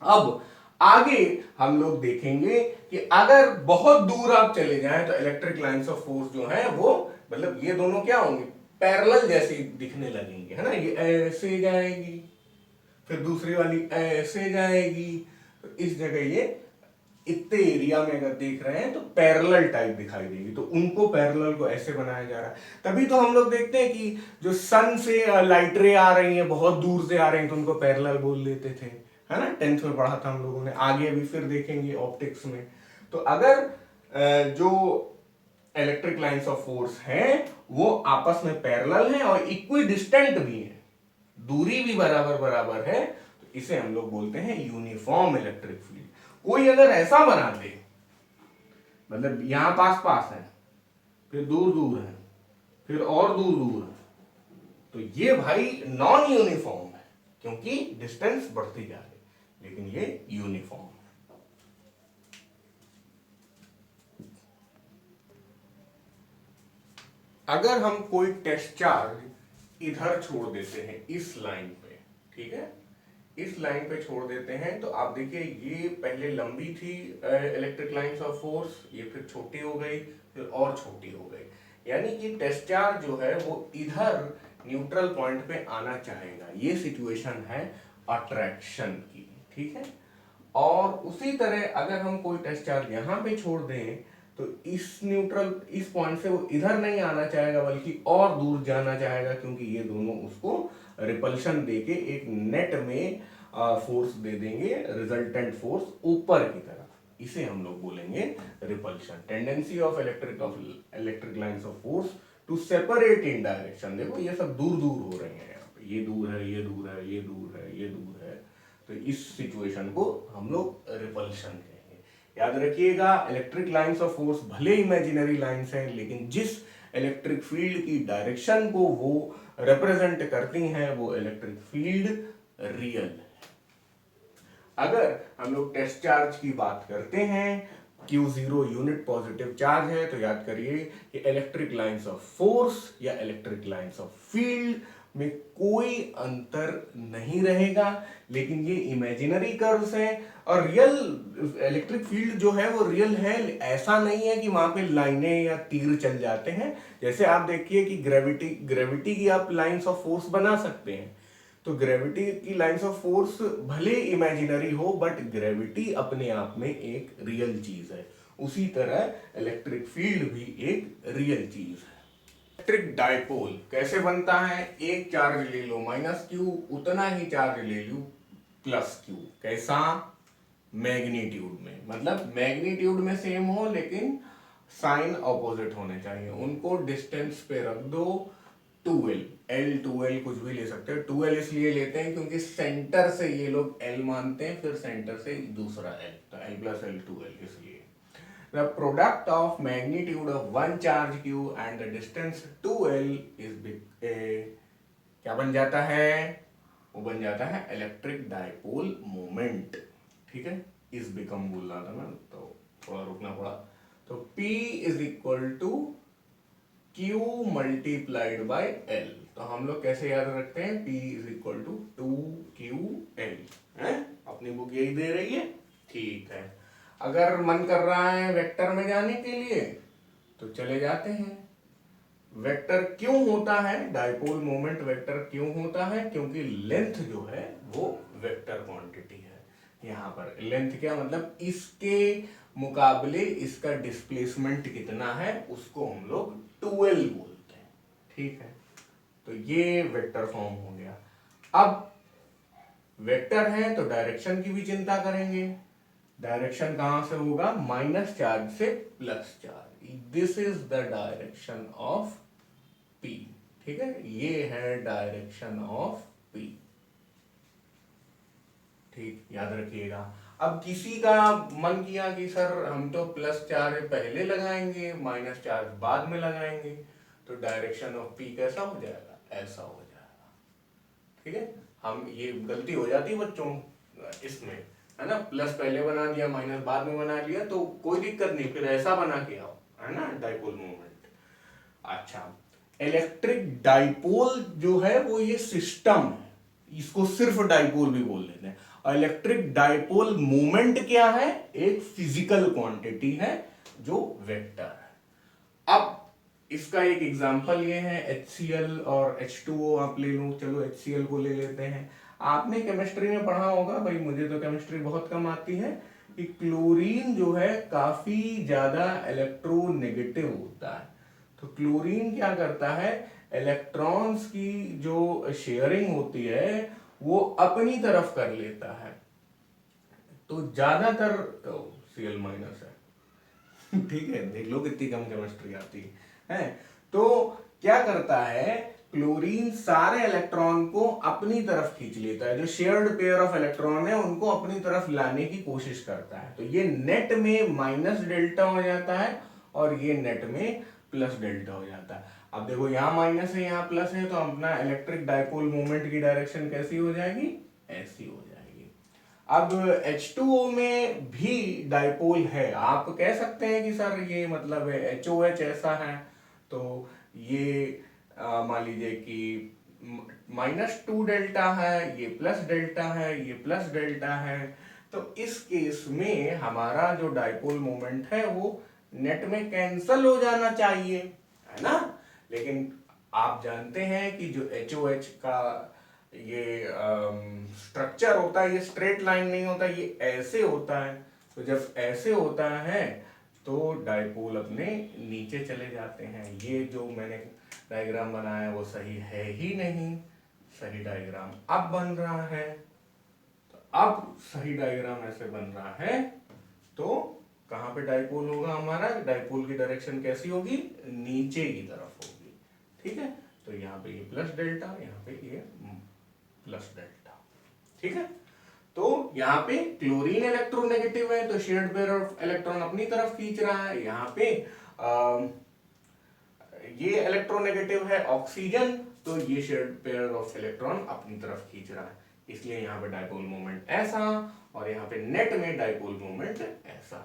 Speaker 1: अब आगे हम लोग देखेंगे कि अगर बहुत दूर आप चले जाएं तो इलेक्ट्रिक लाइंस ऑफ फोर्स जो है वो, मतलब ये दोनों क्या होंगे, पैरेलल जैसी दिखने लगेंगे, है ना। ये ऐसे जाएगी, फिर दूसरी वाली ऐसे जाएगी, तो इस जगह ये इतने एरिया में अगर देख रहे हैं तो पैरेलल टाइप दिखाई देगी, तो उनको पैरेलल को ऐसे बनाया जा रहा है। तभी तो हम लोग देखते हैं कि जो सन से लाइट रे आ रही हैं, बहुत दूर से आ रही हैं, तो उनको पैरेलल बोल देते थे, है ना। 10th में पढ़ा था हम लोगों ने, आगे अभी फिर देखेंगे ऑप्टिक्स में। तो अगर जो इलेक्ट्रिक लाइंस ऑफ फोर्स हैं वो आपस में पैरेलल हैं और इक्वी डिस्टेंट भी हैं, दूरी भी बराबर बराबर है, तो इसे हम लोग बोलते हैं यूनिफॉर्म इलेक्ट्रिक फील्ड। कोई अगर ऐसा बना दे, मतलब यहां पास पास है, फिर दूर दूर है, फिर और दूर दूर है, तो ये भाई नॉन यूनिफॉर्म है, क्योंकि डिस्टेंस बढ़ती जा रही, लेकिन ये यूनिफॉर्म है। अगर हम कोई टेस्ट चार्ज इधर छोड़ देते हैं इस लाइन पे, ठीक है, इस लाइन पे छोड़ देते हैं, तो आप देखिए ये पहले लंबी थी इलेक्ट्रिक लाइंस ऑफ फोर्स, ये फिर छोटी हो गई, फिर और छोटी हो गई, यानी कि टेस्ट चार्ज जो है वो इधर न्यूट्रल पॉइंट पे आना चाहेगा। ये सिचुएशन है अट्रैक्शन की, ठीक है। और उसी तरह अगर हम कोई टेस्ट चार्ज यहां पे छोड़ दें तो इस न्यूट्रल, इस पॉइंट से वो इधर नहीं आना चाहेगा बल्कि और दूर जाना चाहेगा, क्योंकि ये दोनों उसको रिपल्शन देके एक नेट में फोर्स दे देंगे, रिजल्टेंट फोर्स ऊपर की तरफ। इसे हम लोग बोलेंगे repulsion. Tendency of electric lines of force to separate in direction. देखो ये सब दूर दूर हो रहे हैं, यहाँ पे ये दूर है, ये दूर है, ये दूर है, ये दूर है, तो इस सिचुएशन को हम लोग रिपल्शन कहेंगे। याद रखिएगा, इलेक्ट्रिक लाइंस ऑफ फोर्स भले इमेजिनरी लाइंस हैं, लेकिन जिस इलेक्ट्रिक फील्ड की डायरेक्शन को वो रिप्रेजेंट करती हैं वो इलेक्ट्रिक फील्ड रियल है। अगर हम लोग टेस्ट चार्ज की बात करते हैं, Q0 यूनिट पॉजिटिव चार्ज है, तो याद करिए कि इलेक्ट्रिक लाइंस ऑफ फोर्स या इलेक्ट्रिक लाइंस ऑफ फील्ड में कोई अंतर नहीं रहेगा, लेकिन ये इमेजिनरी कर्व्स हैं और रियल इलेक्ट्रिक फील्ड जो है वो रियल है। ऐसा नहीं है कि वहां पे लाइनें या तीर चल जाते हैं। जैसे आप देखिए कि ग्रेविटी की आप लाइंस ऑफ फोर्स बना सकते हैं, तो ग्रेविटी की लाइंस ऑफ फोर्स भले इमेजिनरी हो, बट ग्रेविटी अपने आप में एक रियल चीज है। उसी तरह इलेक्ट्रिक फील्ड भी एक रियल चीज है। इलेक्ट्रिक डायपोल कैसे बनता है? एक चार्ज ले लो -q, उतना ही चार्ज ले लो +q। कैसा? मैग्नीट्यूड में, मतलब मैग्नीट्यूड में सेम हो लेकिन साइन ऑपोजिट होने चाहिए। उनको डिस्टेंस पे रख दो 2l, l 2l कुछ भी ले सकते हो। 2l इसलिए लेते हैं क्योंकि सेंटर से ये लोग l मानते हैं, फिर सेंटर से दूसरा l, तो l + l 2l। इसलिए the product of magnitude of one charge q and the distance 2l is क्या बन जाता है? वो बन जाता है इलेक्ट्रिक डायपोल मोमेंट। ठीक है, इस बिकम बोल रहा था मैं, तो थोड़ा रुकना पड़ा। तो P = Q × L। तो हम लोग कैसे याद रखते हैं? P = 2QL है, अपनी बुक यही दे रही है। ठीक है, अगर मन कर रहा है वेक्टर में जाने के लिए तो चले जाते हैं। वेक्टर क्यों होता है? डायपोल मोमेंट वेक्टर क्यों होता है? क्योंकि लेंथ जो है वो वेक्टर क्वांटिटी है। यहाँ पर लेंथ क्या मतलब? इसके मुकाबले इसका डिस्प्लेसमेंट कितना है उसको हम लोग 2l बोलते हैं। ठीक है, तो ये वेक्टर फॉर्म हो गया। अब वेक्टर है तो डायरेक्शन की भी चिंता करेंगे। डायरेक्शन कहां से होगा? माइनस चार्ज से plus charge. This is the direction of P। ठीक है, ये है डायरेक्शन ऑफ P। ठीक, याद रखिएगा। अब किसी का मन किया कि सर हम तो प्लस चार्ज पहले लगाएंगे, माइनस चार्ज बाद में लगाएंगे, तो डायरेक्शन ऑफ P कैसा हो जाएगा? ऐसा हो जाएगा। ठीक है, हम ये गलती हो जाती है बच्चों इसमें, है ना, प्लस पहले बना दिया माइनस बाद में बना लिया, तो कोई दिक्कत नहीं, फिर ऐसा बना के आओ, है ना, डायपोल मोमेंट। अच्छा, इलेक्ट्रिक डायपोल जो है वो ये सिस्टम है, इसको सिर्फ डायपोल भी बोल देते हैं। और इलेक्ट्रिक डायपोल मोमेंट क्या है? एक फिजिकल क्वांटिटी है जो वेक्टर है। अब इसका एक एग्जांपल ये है HCl और H2O। आप ले लो, चलो HCl को ले लेते हैं। आपने केमिस्ट्री में पढ़ा होगा, भाई मुझे तो केमिस्ट्री बहुत कम आती है, कि क्लोरीन जो है काफी ज्यादा इलेक्ट्रोनेगेटिव होता है। तो क्लोरीन क्या करता है? इलेक्ट्रॉन्स की जो शेयरिंग होती है वो अपनी तरफ कर लेता है। तो ज्यादातर Cl- है ठीक है, देख लो कितनी कम केमिस्ट्री आती है। तो क्या करता है? क्लोरीन सारे इलेक्ट्रॉन को अपनी तरफ खींच लेता है। जो शेयर्ड पेयर ऑफ इलेक्ट्रॉन है उनको अपनी तरफ लाने की कोशिश करता है। तो ये नेट में माइनस डेल्टा हो जाता है और ये नेट में प्लस डेल्टा हो जाता है। अब देखो, यहाँ माइनस है यहाँ प्लस है, तो अपना इलेक्ट्रिक डायपोल मोमेंट की डायरेक्शन कैसी हो जाएगी? ऐसी हो जाएगी। अब H2O में भी डायपोल है। आप कह सकते हैं कि सर ये मतलब HOH ऐसा है, तो ये मान लीजिए कि -2 डेल्टा है, ये प्लस डेल्टा है, ये प्लस डेल्टा है। तो इस केस में हमारा जो डायपोल मोमेंट है वो नेट में कैंसल हो जाना चाहिए, है ना। लेकिन आप जानते हैं कि जो HOH का ये स्ट्रक्चर होता है, ये स्ट्रेट लाइन नहीं होता, ये ऐसे होता है। तो जब ऐसे होता है तो डायपोल अपने नीचे चले जाते हैं। ये जो मैंने डायग्राम बनाया वो सही है ही नहीं, सही डायग्राम अब बन रहा है। तो अब सही डायग्राम ऐसे बन रहा है, तो कहां पे डायपोल होगा हमारा? डायपोल की डायरेक्शन कैसी होगी? नीचे की तरफ होगी। ठीक है, तो यहाँ पे ये प्लस डेल्टा, यहाँ पे ये प्लस डेल्टा। ठीक है, तो यहाँ पे क्लोरीन इलेक्ट्रोनेगेटिव है तो शेयर्ड पेयर ऑफ इलेक्ट्रॉन अपनी तरफ खींच रहा है। यहाँ पे ये इलेक्ट्रोनेगेटिव है ऑक्सीजन, तो ये शेयर्ड पेयर ऑफ इलेक्ट्रॉन अपनी तरफ खींच रहा है, इसलिए यहाँ पे डाइपोल मोमेंट ऐसा और यहाँ पे नेट में डाइपोल मोमेंट ऐसा।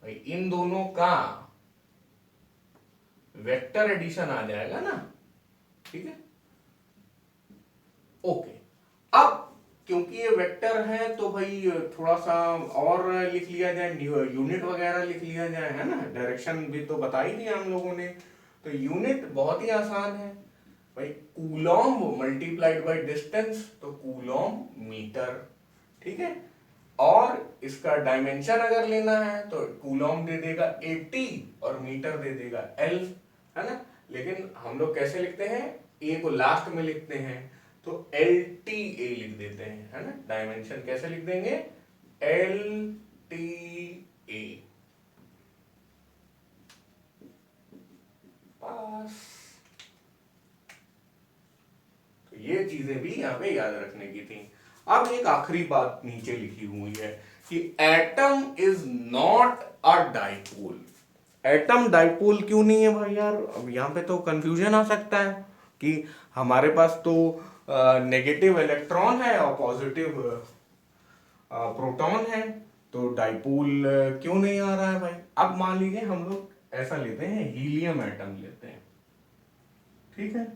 Speaker 1: भाई इन दोनों का वेक्टर एडिशन आ जाएगा ना, ठीक है। ओके, अब क्योंकि ये वेक्टर है तो भाई थोड़ा सा और लिख लिया जाए, यूनिट वगैरह लिख लिया जाए, है ना। डायरेक्शन भी तो बता ही दिया हम लोगों ने, तो यूनिट बहुत ही आसान है भाई, कूलॉम मल्टीप्लाइड बाय डिस्टेंस, तो कूलॉम मीटर, ठीक है। और इसका डायमेंशन अगर लेना है तो कूलॉम दे देगा 80 और मीटर दे देगा L, है ना। लेकिन हम लोग कैसे लिखते हैं, ए को लास्ट में लिखते हैं तो LTA लिख देते हैं, है ना। डायमेंशन कैसे लिख देंगे, LTA। पास। तो ये चीजें भी यहां पे याद रखने की थी। अब एक आखिरी बात नीचे लिखी हुई है कि atom is not a dipole. Atom dipole क्यों नहीं है भाई यार, अब यहाँ पे तो कंफ्यूजन आ सकता है कि हमारे पास तो नेगेटिव इलेक्ट्रॉन है और पॉजिटिव प्रोटॉन है, तो डाइपोल क्यों नहीं आ रहा है भाई। अब मान लीजिए हम लोग ऐसा लेते हैं, हीलियम एटम लेते हैं, ठीक है।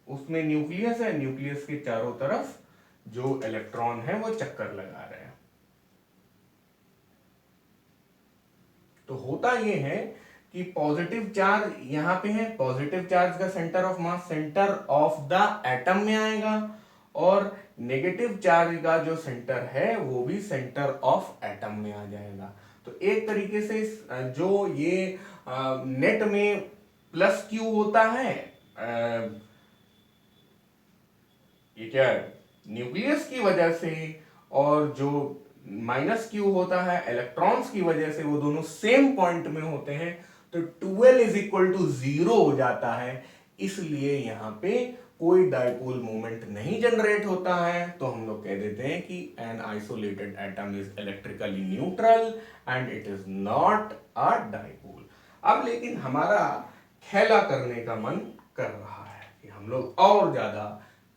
Speaker 1: उसमें न्यूक्लियस है, न्यूक्लियस के चारों तरफ जो इलेक्ट्रॉन है वो चक्कर लगा रहे हैं। तो होता ये है कि पॉजिटिव चार्ज यहां पे है, पॉजिटिव चार्ज का centre of mass centre of the atom में आएगा, और नेगेटिव चार्ज का जो सेंटर है वो भी सेंटर ऑफ एटम में आ जाएगा। तो एक तरीके से जो ये नेट में प्लस क्यू होता है, ये क्या है, न्यूक्लियस की वजह से, और जो माइनस क्यू होता है इलेक्ट्रॉन्स की वजह से, वो दोनों सेम पॉइंट में होते हैं, तो 2L इज इक्वल टू 0 हो जाता है। इसलिए यहां पे कोई डाइपोल मोमेंट नहीं जनरेट होता है। तो हम लोग कह देते हैं कि an isolated atom is electrically neutral and it is not a dipole. अब लेकिन हमारा खेला करने का मन कर रहा है कि हम लोग और ज्यादा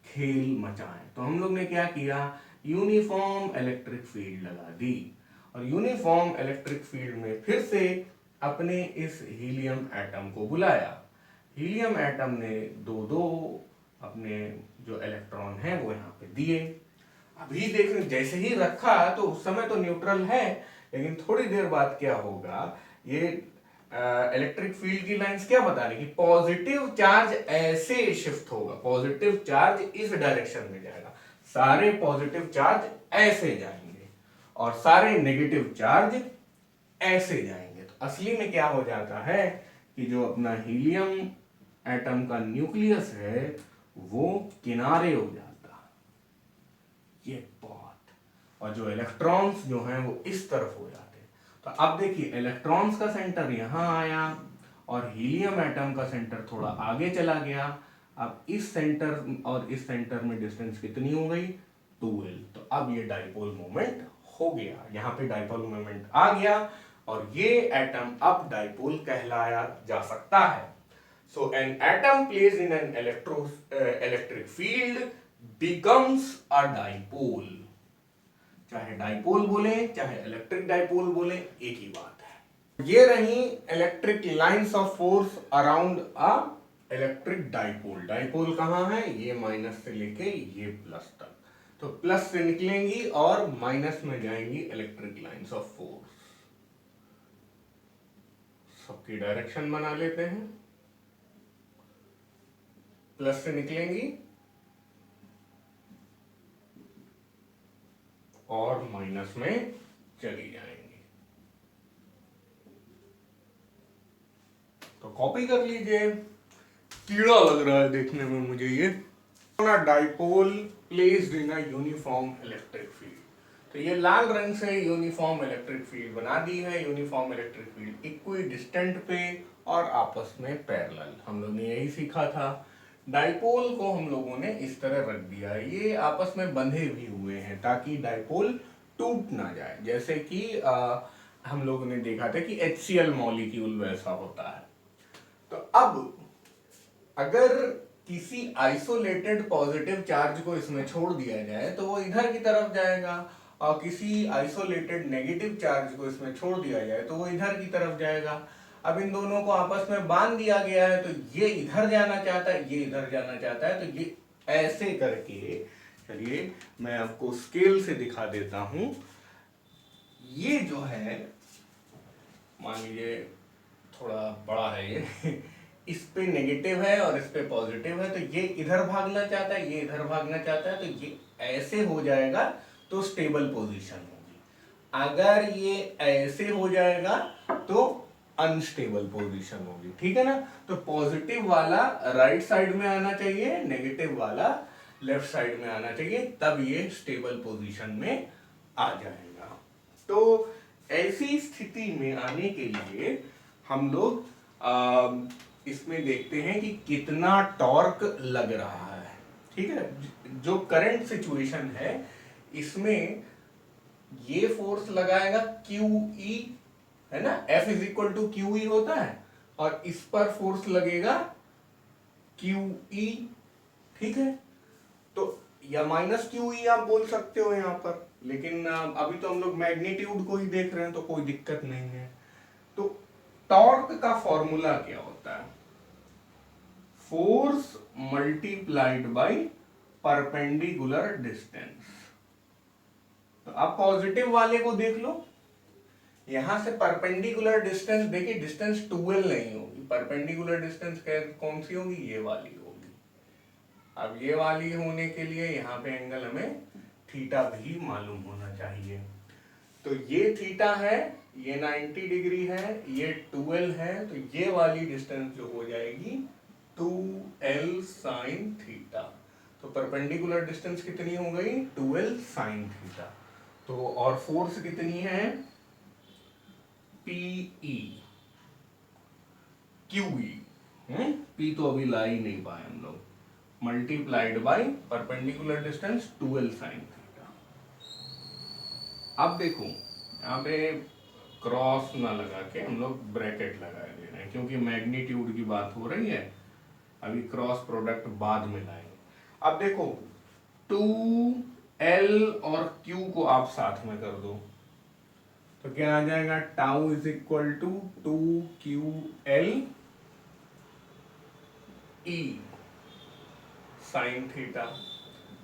Speaker 1: खेल मचाएं, तो हम लोग ने क्या किया, यूनिफॉर्म इलेक्ट्रिक फील्ड लगा दी, और यूनिफॉर्म इलेक्ट्रिक फील्ड में फिर से अपने इस हीलियम एटम को बुलाया। हीलियम एटम ने दो दो अपने जो इलेक्ट्रॉन हैं वो यहाँ पे दिए। अभी देखने जैसे ही रखा तो उस समय तो न्यूट्रल है, लेकिन थोड़ी देर बाद क्या होगा, ये इलेक्ट्रिक फील्ड की लाइंस क्या बता रही कि पॉजिटिव चार्ज ऐसे शिफ्ट होगा, पॉजिटिव चार्ज इस डायरेक्शन में जाएगा, सारे पॉजिटिव चार्ज ऐसे जाएंगे और सारे नेगेटिव चार्ज ऐसे जाएंगे। तो असली में क्या हो जाता है कि जो अपना हीलियम एटम का न्यूक्लियस है वो किनारे हो जाता, ये बहुत, और जो इलेक्ट्रॉन्स जो हैं वो इस तरफ हो जाते। तो अब देखिए इलेक्ट्रॉन्स का सेंटर यहां आया और हीलियम एटम का सेंटर थोड़ा आगे चला गया। अब इस सेंटर और इस सेंटर में डिस्टेंस कितनी हो गई, 2L। तो अब ये डाइपोल मोमेंट हो गया, यहाँ पे डाइपोल मोमेंट आ गया और ये एटम अब डाइपोल कहलाया जा सकता है। So an atom placed in an electric field becomes a dipole. चाहे डाइपोल बोले चाहे इलेक्ट्रिक डाइपोल बोले, एक ही बात है। ये रही electric lines of force around a electric dipole. Dipole कहां है, ये माइनस से लेके ये प्लस तक, तो प्लस से निकलेंगी और माइनस में जाएंगी इलेक्ट्रिक लाइंस ऑफ फोर्स। सबकी डायरेक्शन बना लेते हैं, प्लस से निकलेंगी और माइनस में चली जाएंगी। तो कॉपी कर लीजिए, कीड़ा लग रहा है देखने में मुझे ये। Dipole placed in a uniform electric field, तो ये लाल रंग से यूनिफॉर्म इलेक्ट्रिक फील्ड बना दी है। Uniform electric field equi distant पे और आपस में पैरेलल, हम लोग ने यही सीखा था। डाइपोल को हम लोगों ने इस तरह रख दिया है, ये आपस में बंधे भी हुए हैं ताकि डाइपोल टूट ना जाए। जैसे कि हम लोगों ने देखा था कि HCl मॉलिक्यूल वैसा होता है। तो अब अगर किसी आइसोलेटेड पॉजिटिव चार्ज को इसमें छोड़ दिया जाए तो वो इधर की तरफ जाएगा, और किसी आइसोलेटेड नेगेटिव चार्ज को इसमें छोड़ दिया जाए तो वो इधर की तरफ जाएगा। अब इन दोनों को आपस में बांध दिया गया है, तो ये इधर जाना चाहता है, ये इधर जाना चाहता है, तो ये ऐसे करके, चलिए मैं आपको स्केल से दिखा देता हूं। ये जो है, मान लीजिए थोड़ा बड़ा है ये इस पे नेगेटिव है और इस पे पॉजिटिव है, तो ये इधर भागना चाहता है, ये इधर भागना चाहता है, तो ये ऐसे हो जाएगा तो स्टेबल पोजीशन होगी। अगर ये ऐसे हो जाएगा तो अनस्टेबल पोजीशन होगी, ठीक है ना। तो पॉजिटिव वाला राइट साइड में आना चाहिए, नेगेटिव वाला लेफ्ट साइड में आना चाहिए, तब ये स्टेबल पोजीशन में आ जाएगा। तो ऐसी स्थिति में आने के लिए हम लोग इसमें देखते हैं कि कितना टॉर्क लग रहा है, ठीक है। जो करंट सिचुएशन है इसमें ये फोर्स लगाएगा QE, है ना, F is equal to QE होता है, और इस पर फोर्स लगेगा QE, ठीक है। तो या माइनस QE आप बोल सकते हो यहां पर, लेकिन अभी तो हम लोग मैग्नीट्यूड को ही देख रहे हैं तो कोई दिक्कत नहीं है। तो टॉर्क का फॉर्मूला क्या होता है? Force multiplied by perpendicular distance. तो आप पॉजिटिव वाले को देख लो, यहां से परपेंडिकुलर डिस्टेंस देखिए, डिस्टेंस 12 नहीं होगी, परपेंडिकुलर डिस्टेंस कौन सी होगी? ये वाली होगी। अब ये वाली होने के लिए यहाँ पे एंगल हमें थीटा भी मालूम होना चाहिए। तो ये थीटा है, ये 90 डिग्री है, ये 12 है, तो ये वाली डिस्टेंस जो हो जाएगी 2L sin थीटा। तो परपेंडिकुलर डिस्टेंस कितनी हो गई? 2L sin theta. तो और फोर्स कितनी है? PE, QE, P तो अभी ला ही नहीं पाए हम लोग, multiplied by perpendicular distance 2L sin theta. अब देखो यहाँ पे क्रॉस ना लगा के हम लोग ब्रैकेट लगा दे रहे हैं, क्योंकि मैग्नीट्यूड की बात हो रही है, अभी क्रॉस प्रोडक्ट बाद में लाएंगे। अब देखो 2L और Q को आप साथ में कर दो तो क्या आ जाएगा? Tau is equal to 2QL E sine theta.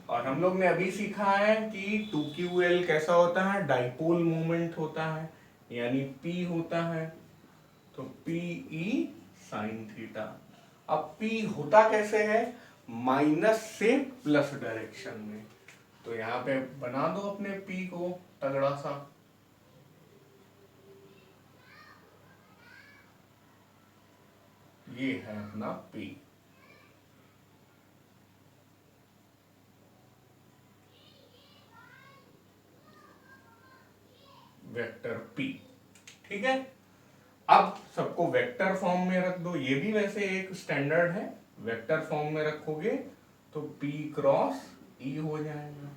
Speaker 1: और हम लोग ने अभी सीखा है कि 2QL कैसा होता है? डाइपोल मोमेंट होता है, यानी P होता है, तो PE साइन थीटा। अब P होता कैसे है? माइनस से प्लस डायरेक्शन में। तो यहां पे बना दो अपने P को तगड़ा सा, ये है अपना P। वेक्टर P, ठीक है। अब सबको वेक्टर फॉर्म में रख दो, ये भी वैसे एक स्टैंडर्ड है, वेक्टर फॉर्म में रखोगे तो P क्रॉस E हो जाएगा,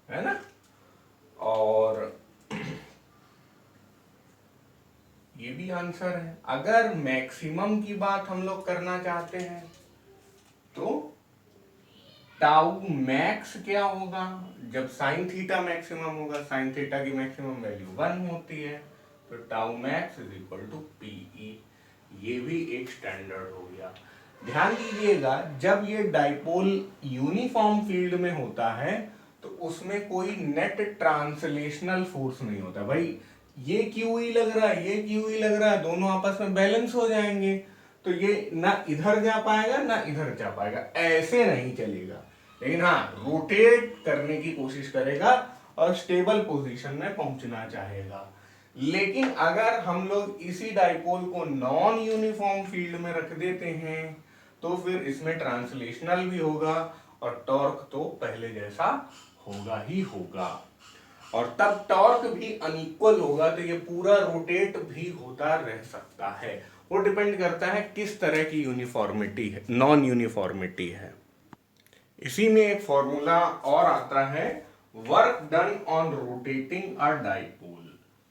Speaker 1: है ना। और ये भी आंसर है। अगर मैक्सिमम की बात हम लोग करना चाहते हैं तो टाउ मैक्स क्या होगा? जब साइन थीटा मैक्सिमम होगा, साइन थीटा की मैक्सिमम वैल्यू 1 होती है, तो tau max is equal to PE। ये भी एक स्टैंडर्ड हो गया। ध्यान दीजिएगा, जब ये डाइपोल यूनिफॉर्म फील्ड में होता है तो उसमें कोई नेट ट्रांसलेशनल फोर्स नहीं होता। भाई ये QE लग रहा है, ये QE लग रहा है, दोनों आपस में बैलेंस हो जाएंगे, तो ये ना इधर जा पाएगा ना इधर जा पाएगा, ऐसे नहीं चलेगा। लेकिन हाँ, रोटेट करने की कोशिश करेगा और स्टेबल पोजीशन में पहुंचना चाहेगा। लेकिन अगर हम लोग इसी डाइपोल को नॉन यूनिफॉर्म फील्ड में रख देते हैं तो फिर इसमें ट्रांसलेशनल भी होगा और टॉर्क तो पहले जैसा होगा ही होगा। और तब टॉर्क भी अनइक्वल होगा, तो ये पूरा रोटेट भी होता रह सकता है। वो डिपेंड करता है किस तरह की यूनिफॉर्मिटी है, नॉन यूनिफॉर्मिटी है। इसी में एक फॉर्मूला और आता है, work done on rotating a dipole.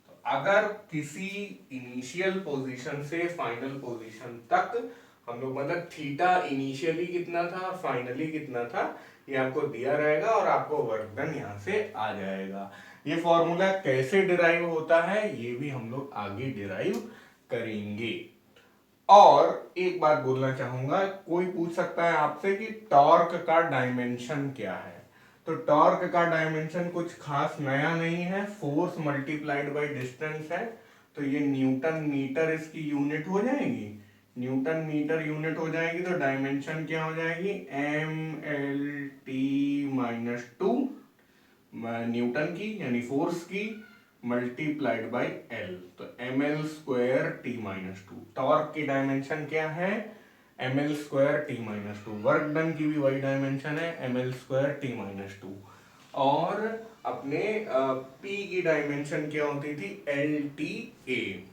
Speaker 1: तो अगर किसी इनिशियल पोजीशन से फाइनल पोजीशन तक हम लोग, मतलब थीटा इनिशियली कितना था और फाइनली कितना था, ये आपको दिया रहेगा और आपको वर्क डन यहां से आ जाएगा। ये फॉर्मूला कैसे डिराइव होता है ये भी हम लोग आगे डिराइव करेंगे। और एक बात बोलना चाहूंगा, कोई पूछ सकता है आपसे कि टॉर्क का डायमेंशन क्या है। तो टॉर्क का डायमेंशन कुछ खास नया नहीं है, फोर्स मल्टीप्लाइड बाय डिस्टेंस है। तो ये न्यूटन मीटर इसकी यूनिट हो जाएगी, न्यूटन मीटर यूनिट हो जाएगी। तो डायमेंशन क्या हो जाएगी, mlt-2 न्यूटन की यानी फोर्स की मल्टीप्लाइड बाई एल, तो M L square T minus two. Torque की डायमेंशन क्या है, M L square T minus two. Work done की भी वही डायमेंशन है, M L square T minus two. और अपने पी की डायमेंशन क्या होती थी, एल टी ए।